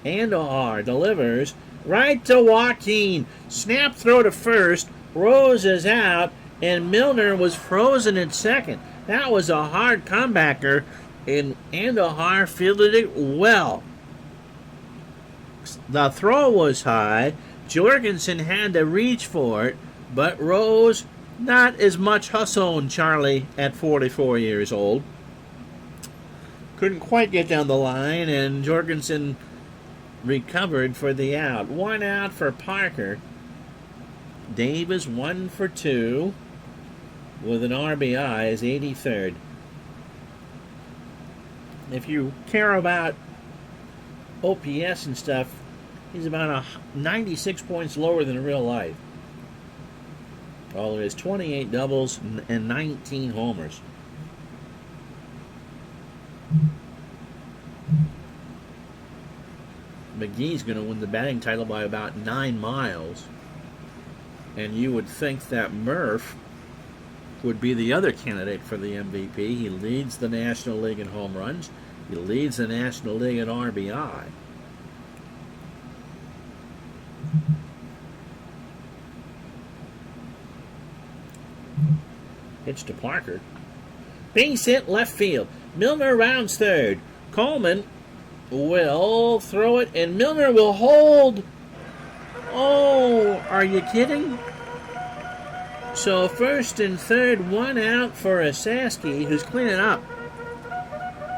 Andujar delivers right to Joaquin. Snap throw to first. Rose is out, and Milner was frozen at second. That was a hard comebacker, and Andujar fielded it well. The throw was high. Jorgensen had to reach for it, but Rose, not as much hustle on Charlie at 44 years old. Couldn't quite get down the line, and Jorgensen recovered for the out. 1 out for Parker. Dave is 1 for 2 with an RBI, his 83rd. If you care about OPS and stuff, he's about 96 points lower than in real life. All there is 28 doubles and 19 homers. McGee's going to win the batting title by about 9 miles. And you would think that Murph would be the other candidate for the MVP. He leads the National League in home runs. He leads the National League in RBI. Pitch to Parker. Base hit left field. Milner rounds third. Coleman will throw it, and Milner will hold. Oh, are you kidding? So first and third, 1 out for Asaski, who's cleaning up.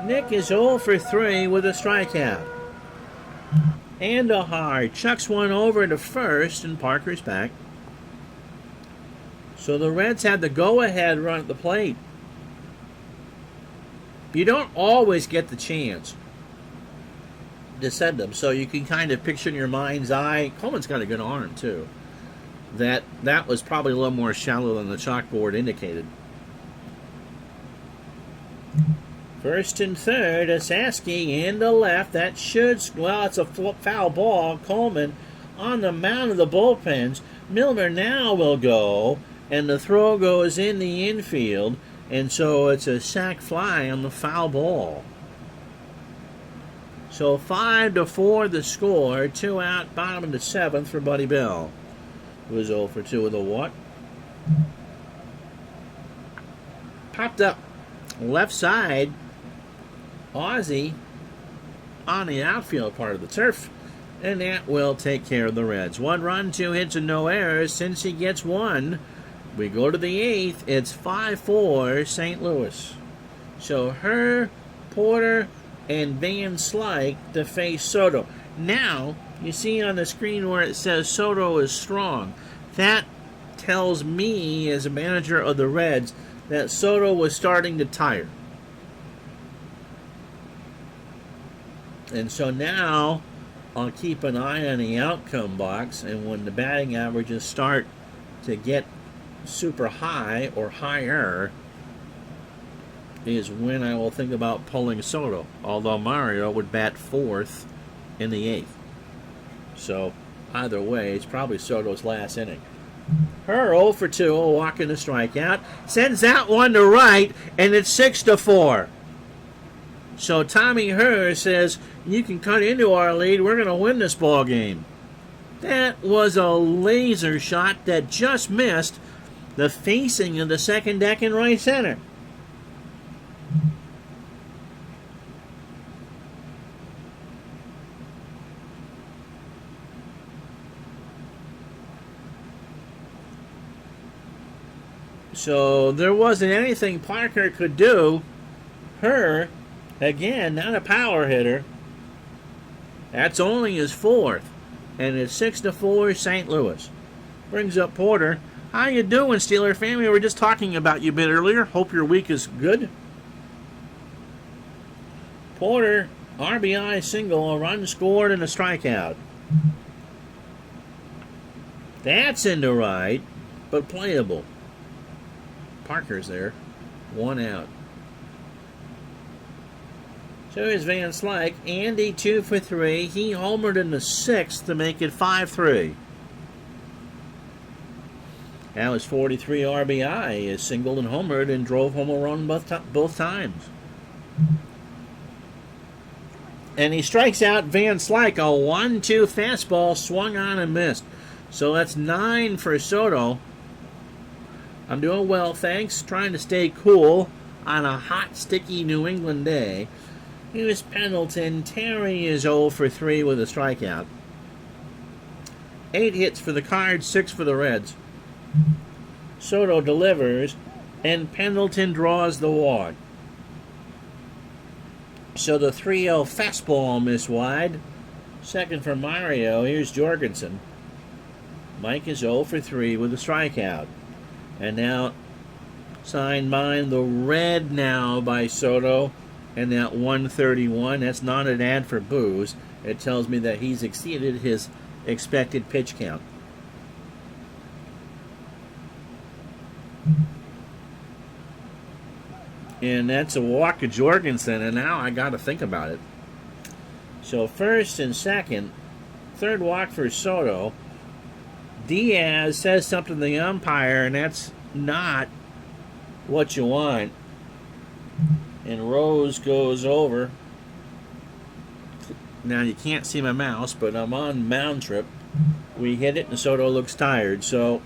Nick is 0 for 3 with a strikeout. Andujar chucks one over to first, and Parker's back. So the Reds had the go-ahead run at the plate. You don't always get the chance to send them, so you can kind of picture in your mind's eye. Coleman's got a good arm too. That was probably a little more shallow than the chalkboard indicated. First and third, Asaski in the left. That should, well, it's a foul ball. Coleman on the mound of the bullpens. Milner now will go, and the throw goes in the infield, and so it's a sac fly on the foul ball. So 5-4 the score. 2 out, bottom of the 7th for Buddy Bell. It was 0 for 2 with a walk. Popped up left side. Ozzie on the outfield part of the turf, and that will take care of the Reds. 1 run, 2 hits, and no errors. Cincy gets 1. We go to the 8th. It's 5-4 St. Louis. So Herr, Porter, and Van Slyke to face Soto. Now, you see on the screen where it says Soto is strong. That tells me, as a manager of the Reds, that Soto was starting to tire. And so now I'll keep an eye on the outcome box, and when the batting averages start to get super high or higher is when I will think about pulling Soto, although Mario would bat 4th in the 8th. So either way, it's probably Soto's last inning. Herr 0 for 2, a walk and a strikeout. Sends that one to right, and it's 6-4. So Tommy Herr says, you can cut into our lead. We're going to win this ball game. That was a laser shot that just missed the facing of the second deck in right center. So there wasn't anything Parker could do. Herr, again, not a power hitter. That's only his 4th. And it's 6-4 St. Louis. Brings up Porter. How you doing, Steeler family? We were just talking about you a bit earlier. Hope your week is good. Porter, RBI single, a run scored, and a strikeout. That's into right, but playable. Parker's there. 1 out. So here's Van Slyke. Andy 2 for 3. He homered in the 6th to make it 5-3. That was 43 RBI. He singled and homered and drove home a run both times. And he strikes out Van Slyke. A 1-2 fastball swung on and missed. So that's 9 for Soto. I'm doing well, thanks. Trying to stay cool on a hot, sticky New England day. Here's Pendleton. Terry is 0 for 3 with a strikeout. 8 hits for the Cards, 6 for the Reds. Soto delivers, and Pendleton draws the walk. So the 3-0 fastball missed wide. Second for Mario. Here's Jorgensen. Mike is 0 for 3 with a strikeout. And now, signed mine, the red now by Soto. And that 131, that's not an ad for booze. It tells me that he's exceeded his expected pitch count. And that's a walk to Jorgensen, and now I got to think about it. So first and second, third walk for Soto. Diaz says something to the umpire, and that's not what you want. And Rose goes over. Now you can't see my mouse, but I'm on mound trip. We hit it, and Soto looks tired. So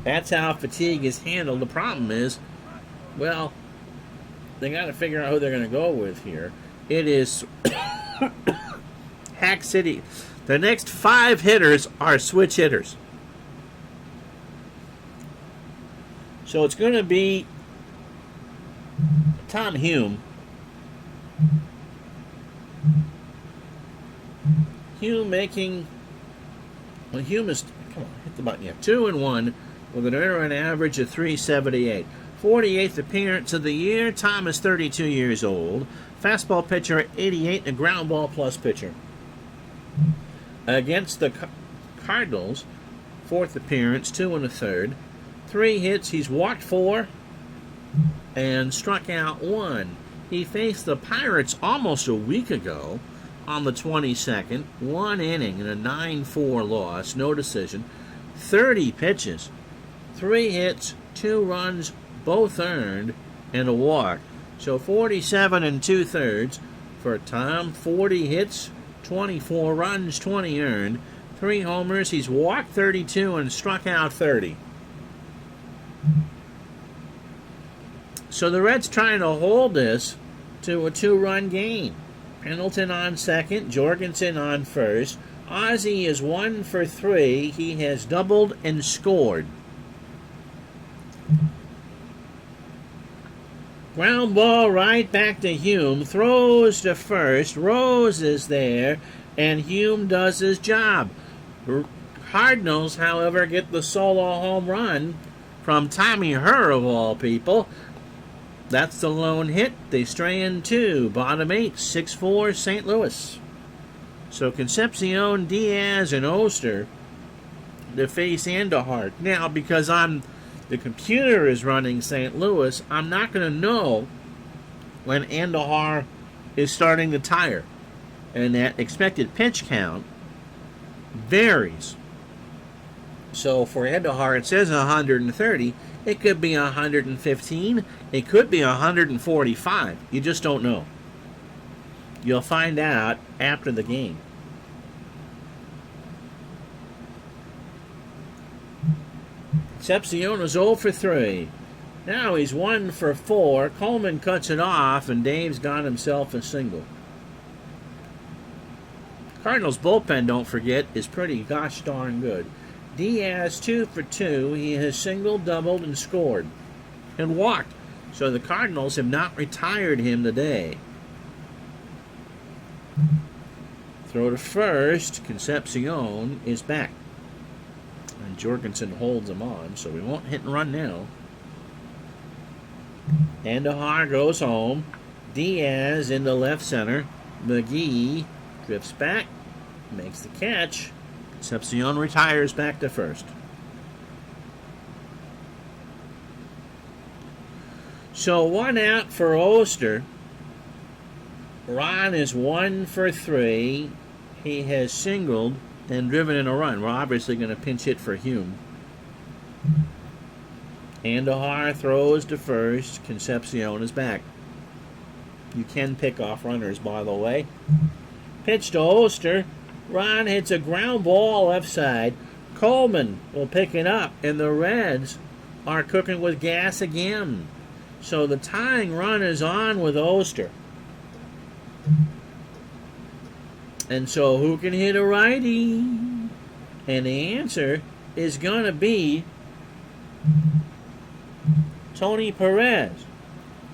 that's how fatigue is handled. The problem is, well, they got to figure out who they're going to go with here. It is Hack City. The next 5 hitters are switch hitters. So it's going to be Tom Hume. Hume making... Well, Hume is... Come on, hit the button. Yeah, 2-1 with an earned average of 378. 48th appearance of the year. Tom is 32 years old. Fastball pitcher at 88 and a ground ball plus pitcher. Against the Cardinals, 4th appearance, 2 1/3. 3 hits, he's walked 4 and struck out 1. He faced the Pirates almost a week ago on the 22nd. 1 inning and a 9-4 loss, no decision. 30 pitches, 3 hits, 2 runs, both earned, and a walk. So 47 2/3 for Tom. 40 hits, 24 runs, 20 earned, 3 homers. He's walked 32 and struck out 30. So the Reds trying to hold this to a 2-run game. Pendleton on second, Jorgensen on first. Ozzie is 1 for 3. He has doubled and scored. Ground ball right back to Hume. Throws to first. Rose is there, and Hume does his job. Cardinals, however, get the solo home run from Tommy Herr, of all people. That's the lone hit. They stray in 2. Bottom 8, 6-4 St. Louis. So Concepcion, Diaz, and Oster to face Andujar. Now, because the computer is running St. Louis, I'm not going to know when Andujar is starting to tire. And that expected pitch count varies. So for Andujar, it says 130. It could be 115. It could be 145. You just don't know. You'll find out after the game. Concepcion is 0 for 3. Now he's 1 for 4. Coleman cuts it off, and Dave's got himself a single. Cardinals bullpen, don't forget, is pretty gosh darn good. Diaz 2 for 2. He has singled, doubled, and scored, and walked. So the Cardinals have not retired him today. Throw to first. Concepcion is back. And Jorgensen holds him on, so we won't hit and run now. Andujar goes home. Diaz into left center. McGee drifts back, makes the catch. Concepcion retires back to first. So 1 out for Oster. Ron is 1 for 3. He has singled and driven in a run. We're obviously going to pinch hit for Hume. Andujar throws to first. Concepcion is back. You can pick off runners, by the way. Pitch to Oster. Ron hits a ground ball left side. Coleman will pick it up, and the Reds are cooking with gas again. So the tying run is on with Oster. And so who can hit a righty? And the answer is going to be Tony Perez.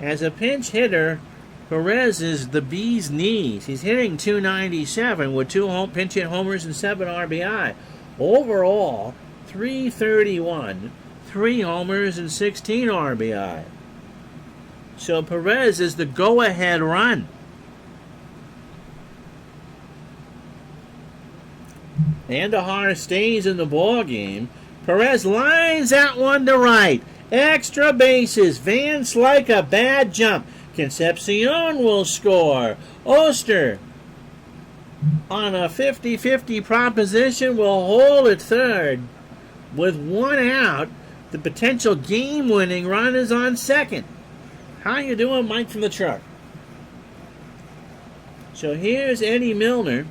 As a pinch hitter, Perez is the bee's knees. He's hitting .297 with 2 pinch hit homers and 7 RBI. Overall, .331, 3 homers and 16 RBI. So Perez is the go-ahead run. Andujar stays in the ball game. Perez lines that one to right. Extra bases. Vance like a bad jump. Concepcion will score. Oster, on a 50-50 proposition, will hold at third. With 1 out, the potential game-winning run is on second. How you doing, Mike from the truck? So here's Eddie Milner.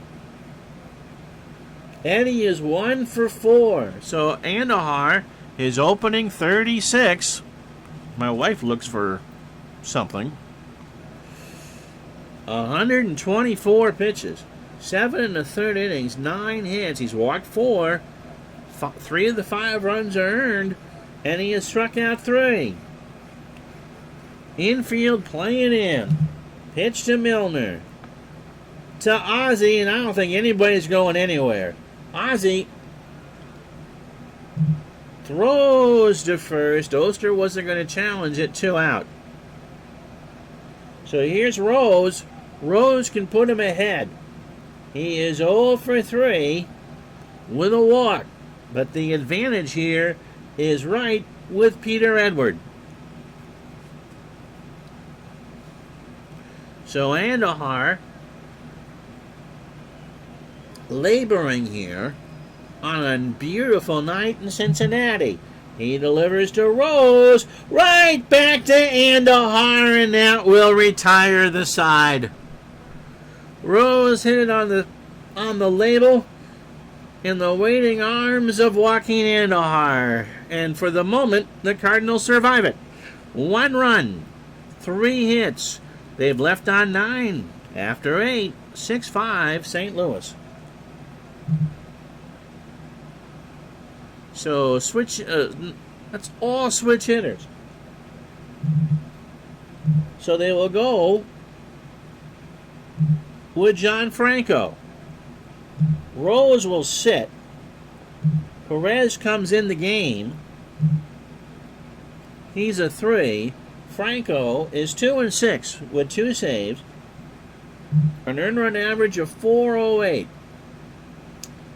Eddie is 1 for 4. So Andujar is opening 36. My wife looks for something. 124 pitches. 7 1/3 innings. 9 hits. He's walked 4. 3 of the 5 runs are earned. And he has struck out 3. Infield playing in. Pitch to Milner. To Ozzie, and I don't think anybody's going anywhere. Ozzie throws to first. Oster wasn't going to challenge it. 2 out. So here's Rose. Rose can put him ahead. He is 0 for 3 with a walk. But the advantage here is right with Peter Edward. So Andahar laboring here on a beautiful night in Cincinnati. He delivers to Rose, right back to Andahar, and that will retire the side. Rose hit it on the label in the waiting arms of Joaquin Andahar, and for the moment, the Cardinals survive it. 1 run, 3 hits. They've left on 9 after 8, 6-5 St. Louis. So switch. That's all switch hitters. So they will go with John Franco. Rose will sit. Perez comes in the game. He's a 3. Franco is 2-6 with 2 saves. An earned run average of 408.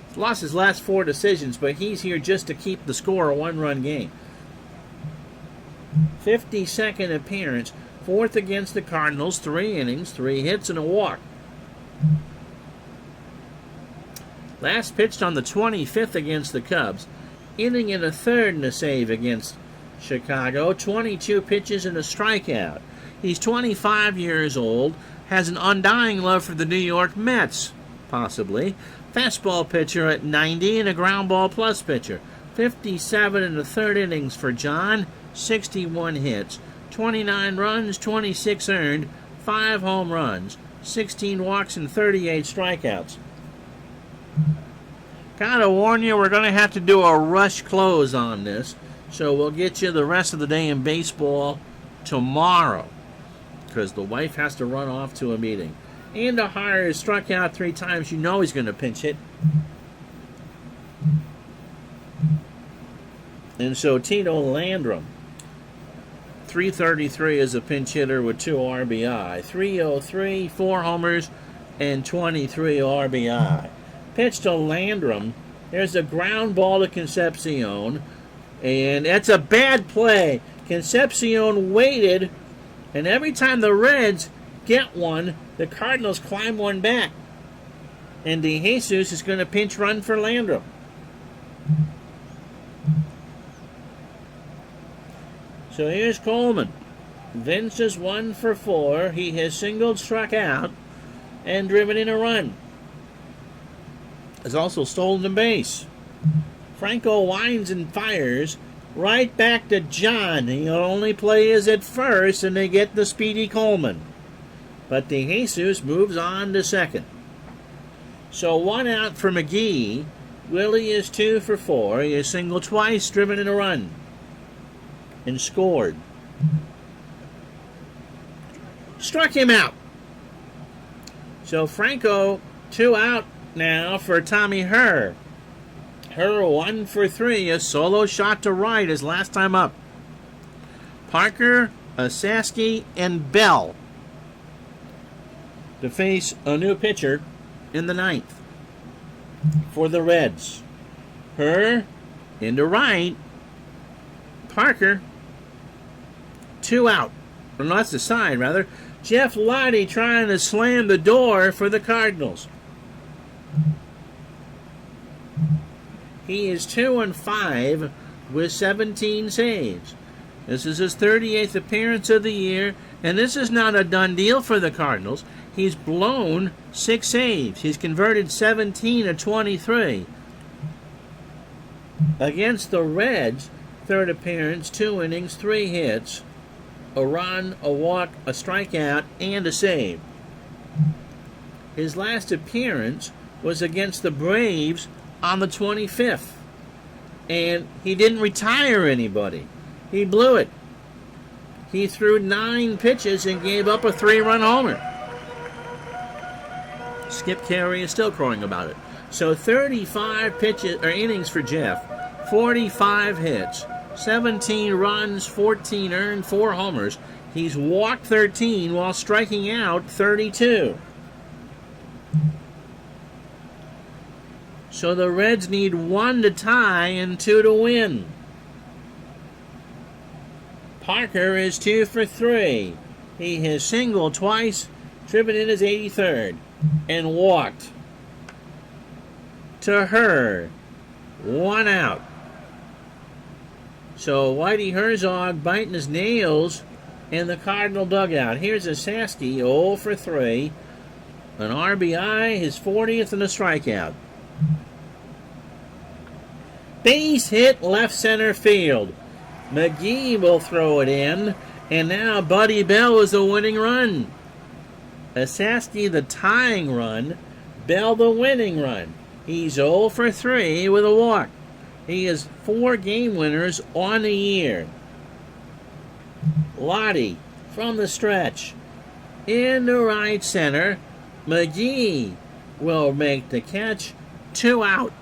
He's lost his last 4 decisions, but he's here just to keep the score a 1-run game. 52nd appearance, 4th against the Cardinals, 3 innings, 3 hits, and a walk. Last pitched on the 25th against the Cubs, inning and a third and a save against Chicago, 22 pitches and a strikeout. He's 25 years old, has an undying love for the New York Mets, possibly. Fastball pitcher at 90 and a ground ball plus pitcher. 57 and a third innings for John, 61 hits, 29 runs, 26 earned, 5 home runs, 16 walks, and 38 strikeouts. Gotta warn you, we're going to have to do a rush close on this. So we'll get you the rest of the day in baseball tomorrow, because the wife has to run off to a meeting. Andahar has struck out 3 times. You know he's going to pinch hit. And so Tito Landrum, 333 as a pinch hitter with 2 RBI. 303, 4 homers, and 23 RBI. Pitch to Landrum. There's a ground ball to Concepcion. And that's a bad play. Concepcion waited, and every time the Reds get one, the Cardinals climb one back. And De Jesus is going to pinch run for Landrum. So here's Coleman. Vince is 1 for 4. He has singled, struck out, and driven in a run. Has also stolen a base. Franco winds and fires right back to John. The only play is at first, and they get the speedy Coleman. But De Jesus moves on to second. So 1 out for McGee. Willie is 2 for 4. He has singled twice, driven in a run, and scored. Struck him out. So Franco 2 out now for Tommy Herr. Herr 1 for 3, a solo shot to right his last time up. Parker, Osaski, and Bell to face a new pitcher in the 9th for the Reds. Herr into right. Parker 2 out. Or no, that's the side, rather. Jeff Lottie trying to slam the door for the Cardinals. He is 2-5 with 17 saves. This is his 38th appearance of the year, and this is not a done deal for the Cardinals. He's blown 6 saves. He's converted 17 of 23. Against the Reds, 3rd appearance, 2 innings, 3 hits, a run, a walk, a strikeout, and a save. His last appearance was against the Braves on the 25th. And he didn't retire anybody. He blew it. He threw 9 pitches and gave up a 3-run homer. Skip Carey is still crowing about it. So 35 pitches or innings for Jeff, 45 hits, 17 runs, 14 earned, 4 homers. He's walked 13 while striking out 32. So the Reds need 1 to tie and 2 to win. Parker is 2 for 3. He has singled twice, driven in his 83rd, and walked. To Hurd, 1 out. So Whitey Herzog biting his nails in the Cardinal dugout. Here's a Sasky, 0 for 3. An RBI, his 40th, and a strikeout. Base hit left center field. McGee will throw it in, and now Buddy Bell is the winning run. Sasky the tying run, Bell the winning run. He's 0 for 3 with a walk. He has 4 game winners on the year. Lottie from the stretch. In the right center, McGee will make the catch. 2 out.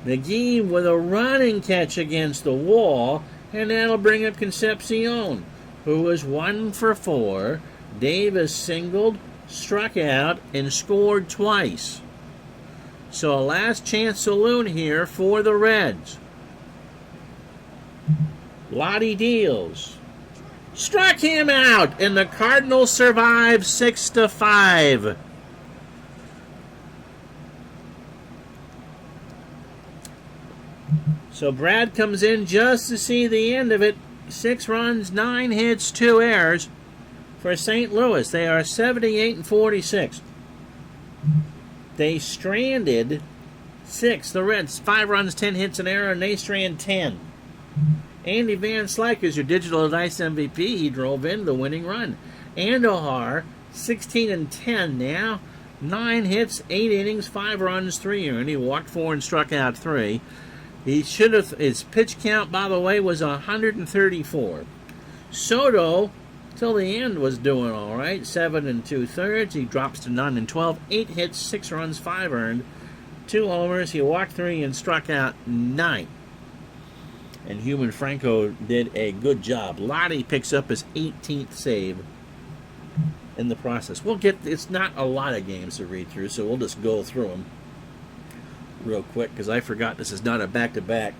McGee with a running catch against the wall, and that'll bring up Concepcion, who was 1 for 4. Davis singled, struck out, and scored twice. So a last chance saloon here for the Reds. Lottie deals. Struck him out, and the Cardinals survive 6-5. So Brad comes in just to see the end of it. 6 runs, 9 hits, 2 errors for St. Louis. They are 78 and 46. They stranded 6. The Reds, 5 runs, 10 hits, an error, and they strand 10. Andy Van Slyke is your digital dice MVP. He drove in the winning run. Andujar, 16 and 10 now. 9 hits, 8 innings, 5 runs, 3 earned. He walked 4 and struck out 3. He should have. His pitch count, by the way, was 134. Soto, till the end, was doing all right. 7 2/3. He drops to 9 and 12. 8 hits, 6 runs, 5 earned, 2 homers. He walked 3 and struck out 9. And Human Franco did a good job. Lottie picks up his 18th save in the process. It's not a lot of games to read through, so we'll just go through them real quick, because I forgot this is not a back-to-back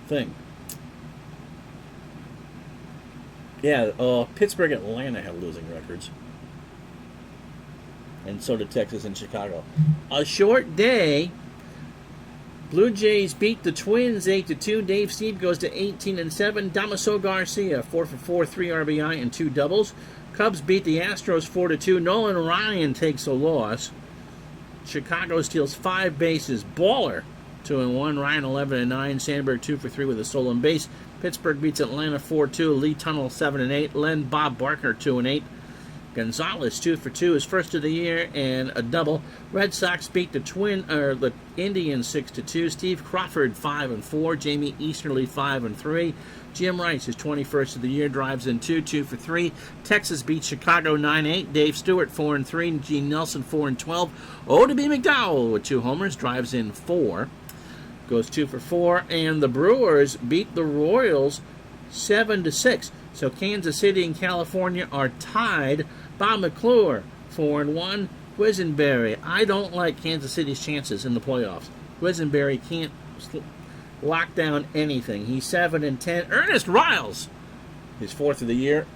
thing. Yeah, Pittsburgh and Atlanta have losing records. And so did Texas and Chicago. A short day. Blue Jays beat the Twins 8-2. Dave Steve goes to 18 and 7. Damaso Garcia 4 for 4, 3 RBI and 2 doubles. Cubs beat the Astros 4-2. Nolan Ryan takes a loss. Chicago steals 5 bases. Baller 2-1. Ryan 11 and 9. Sandberg 2 for 3 with a stolen base. Pittsburgh beats Atlanta 4-2. Lee Tunnell 7 and 8. Len Bob Barker 2 and 8. Gonzalez 2 for 2, his first of the year, and a double. Red Sox beat the Indians 6-2. Steve Crawford 5 and 4. Jamie Easterly 5 and 3. Jim Rice, his 21st of the year, drives in 2 for 3. Texas beats Chicago 9-8. Dave Stewart 4 and 3. Gene Nelson 4 and 12. O.W. McDowell with 2 homers, drives in 4. Goes 2 for 4. And the Brewers beat the Royals 7-6. So Kansas City and California are tied. Bob McClure 4 and 1. Quisenberry. I don't like Kansas City's chances in the playoffs. Quisenberry can't lock down anything. He's 7 and 10. Ernest Riles, his 4th of the year,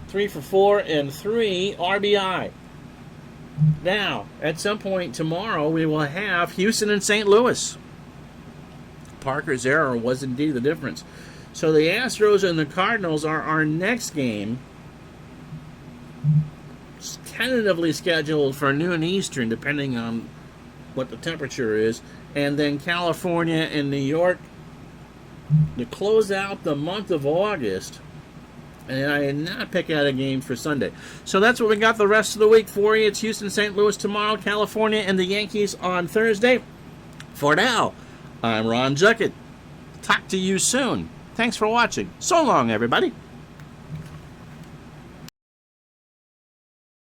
3 for 4 and 3 RBI. Now, at some point tomorrow, we will have Houston and St. Louis. Parker's error was indeed the difference. So the Astros and the Cardinals are our next game. It's tentatively scheduled for noon Eastern, depending on what the temperature is. And then California and New York to close out the month of August. And I did not pick out a game for Sunday. So that's what we got the rest of the week for you. It's Houston, St. Louis tomorrow, California, and the Yankees on Thursday. For now, I'm Ron Juckett. Talk to you soon. Thanks for watching. So long, everybody.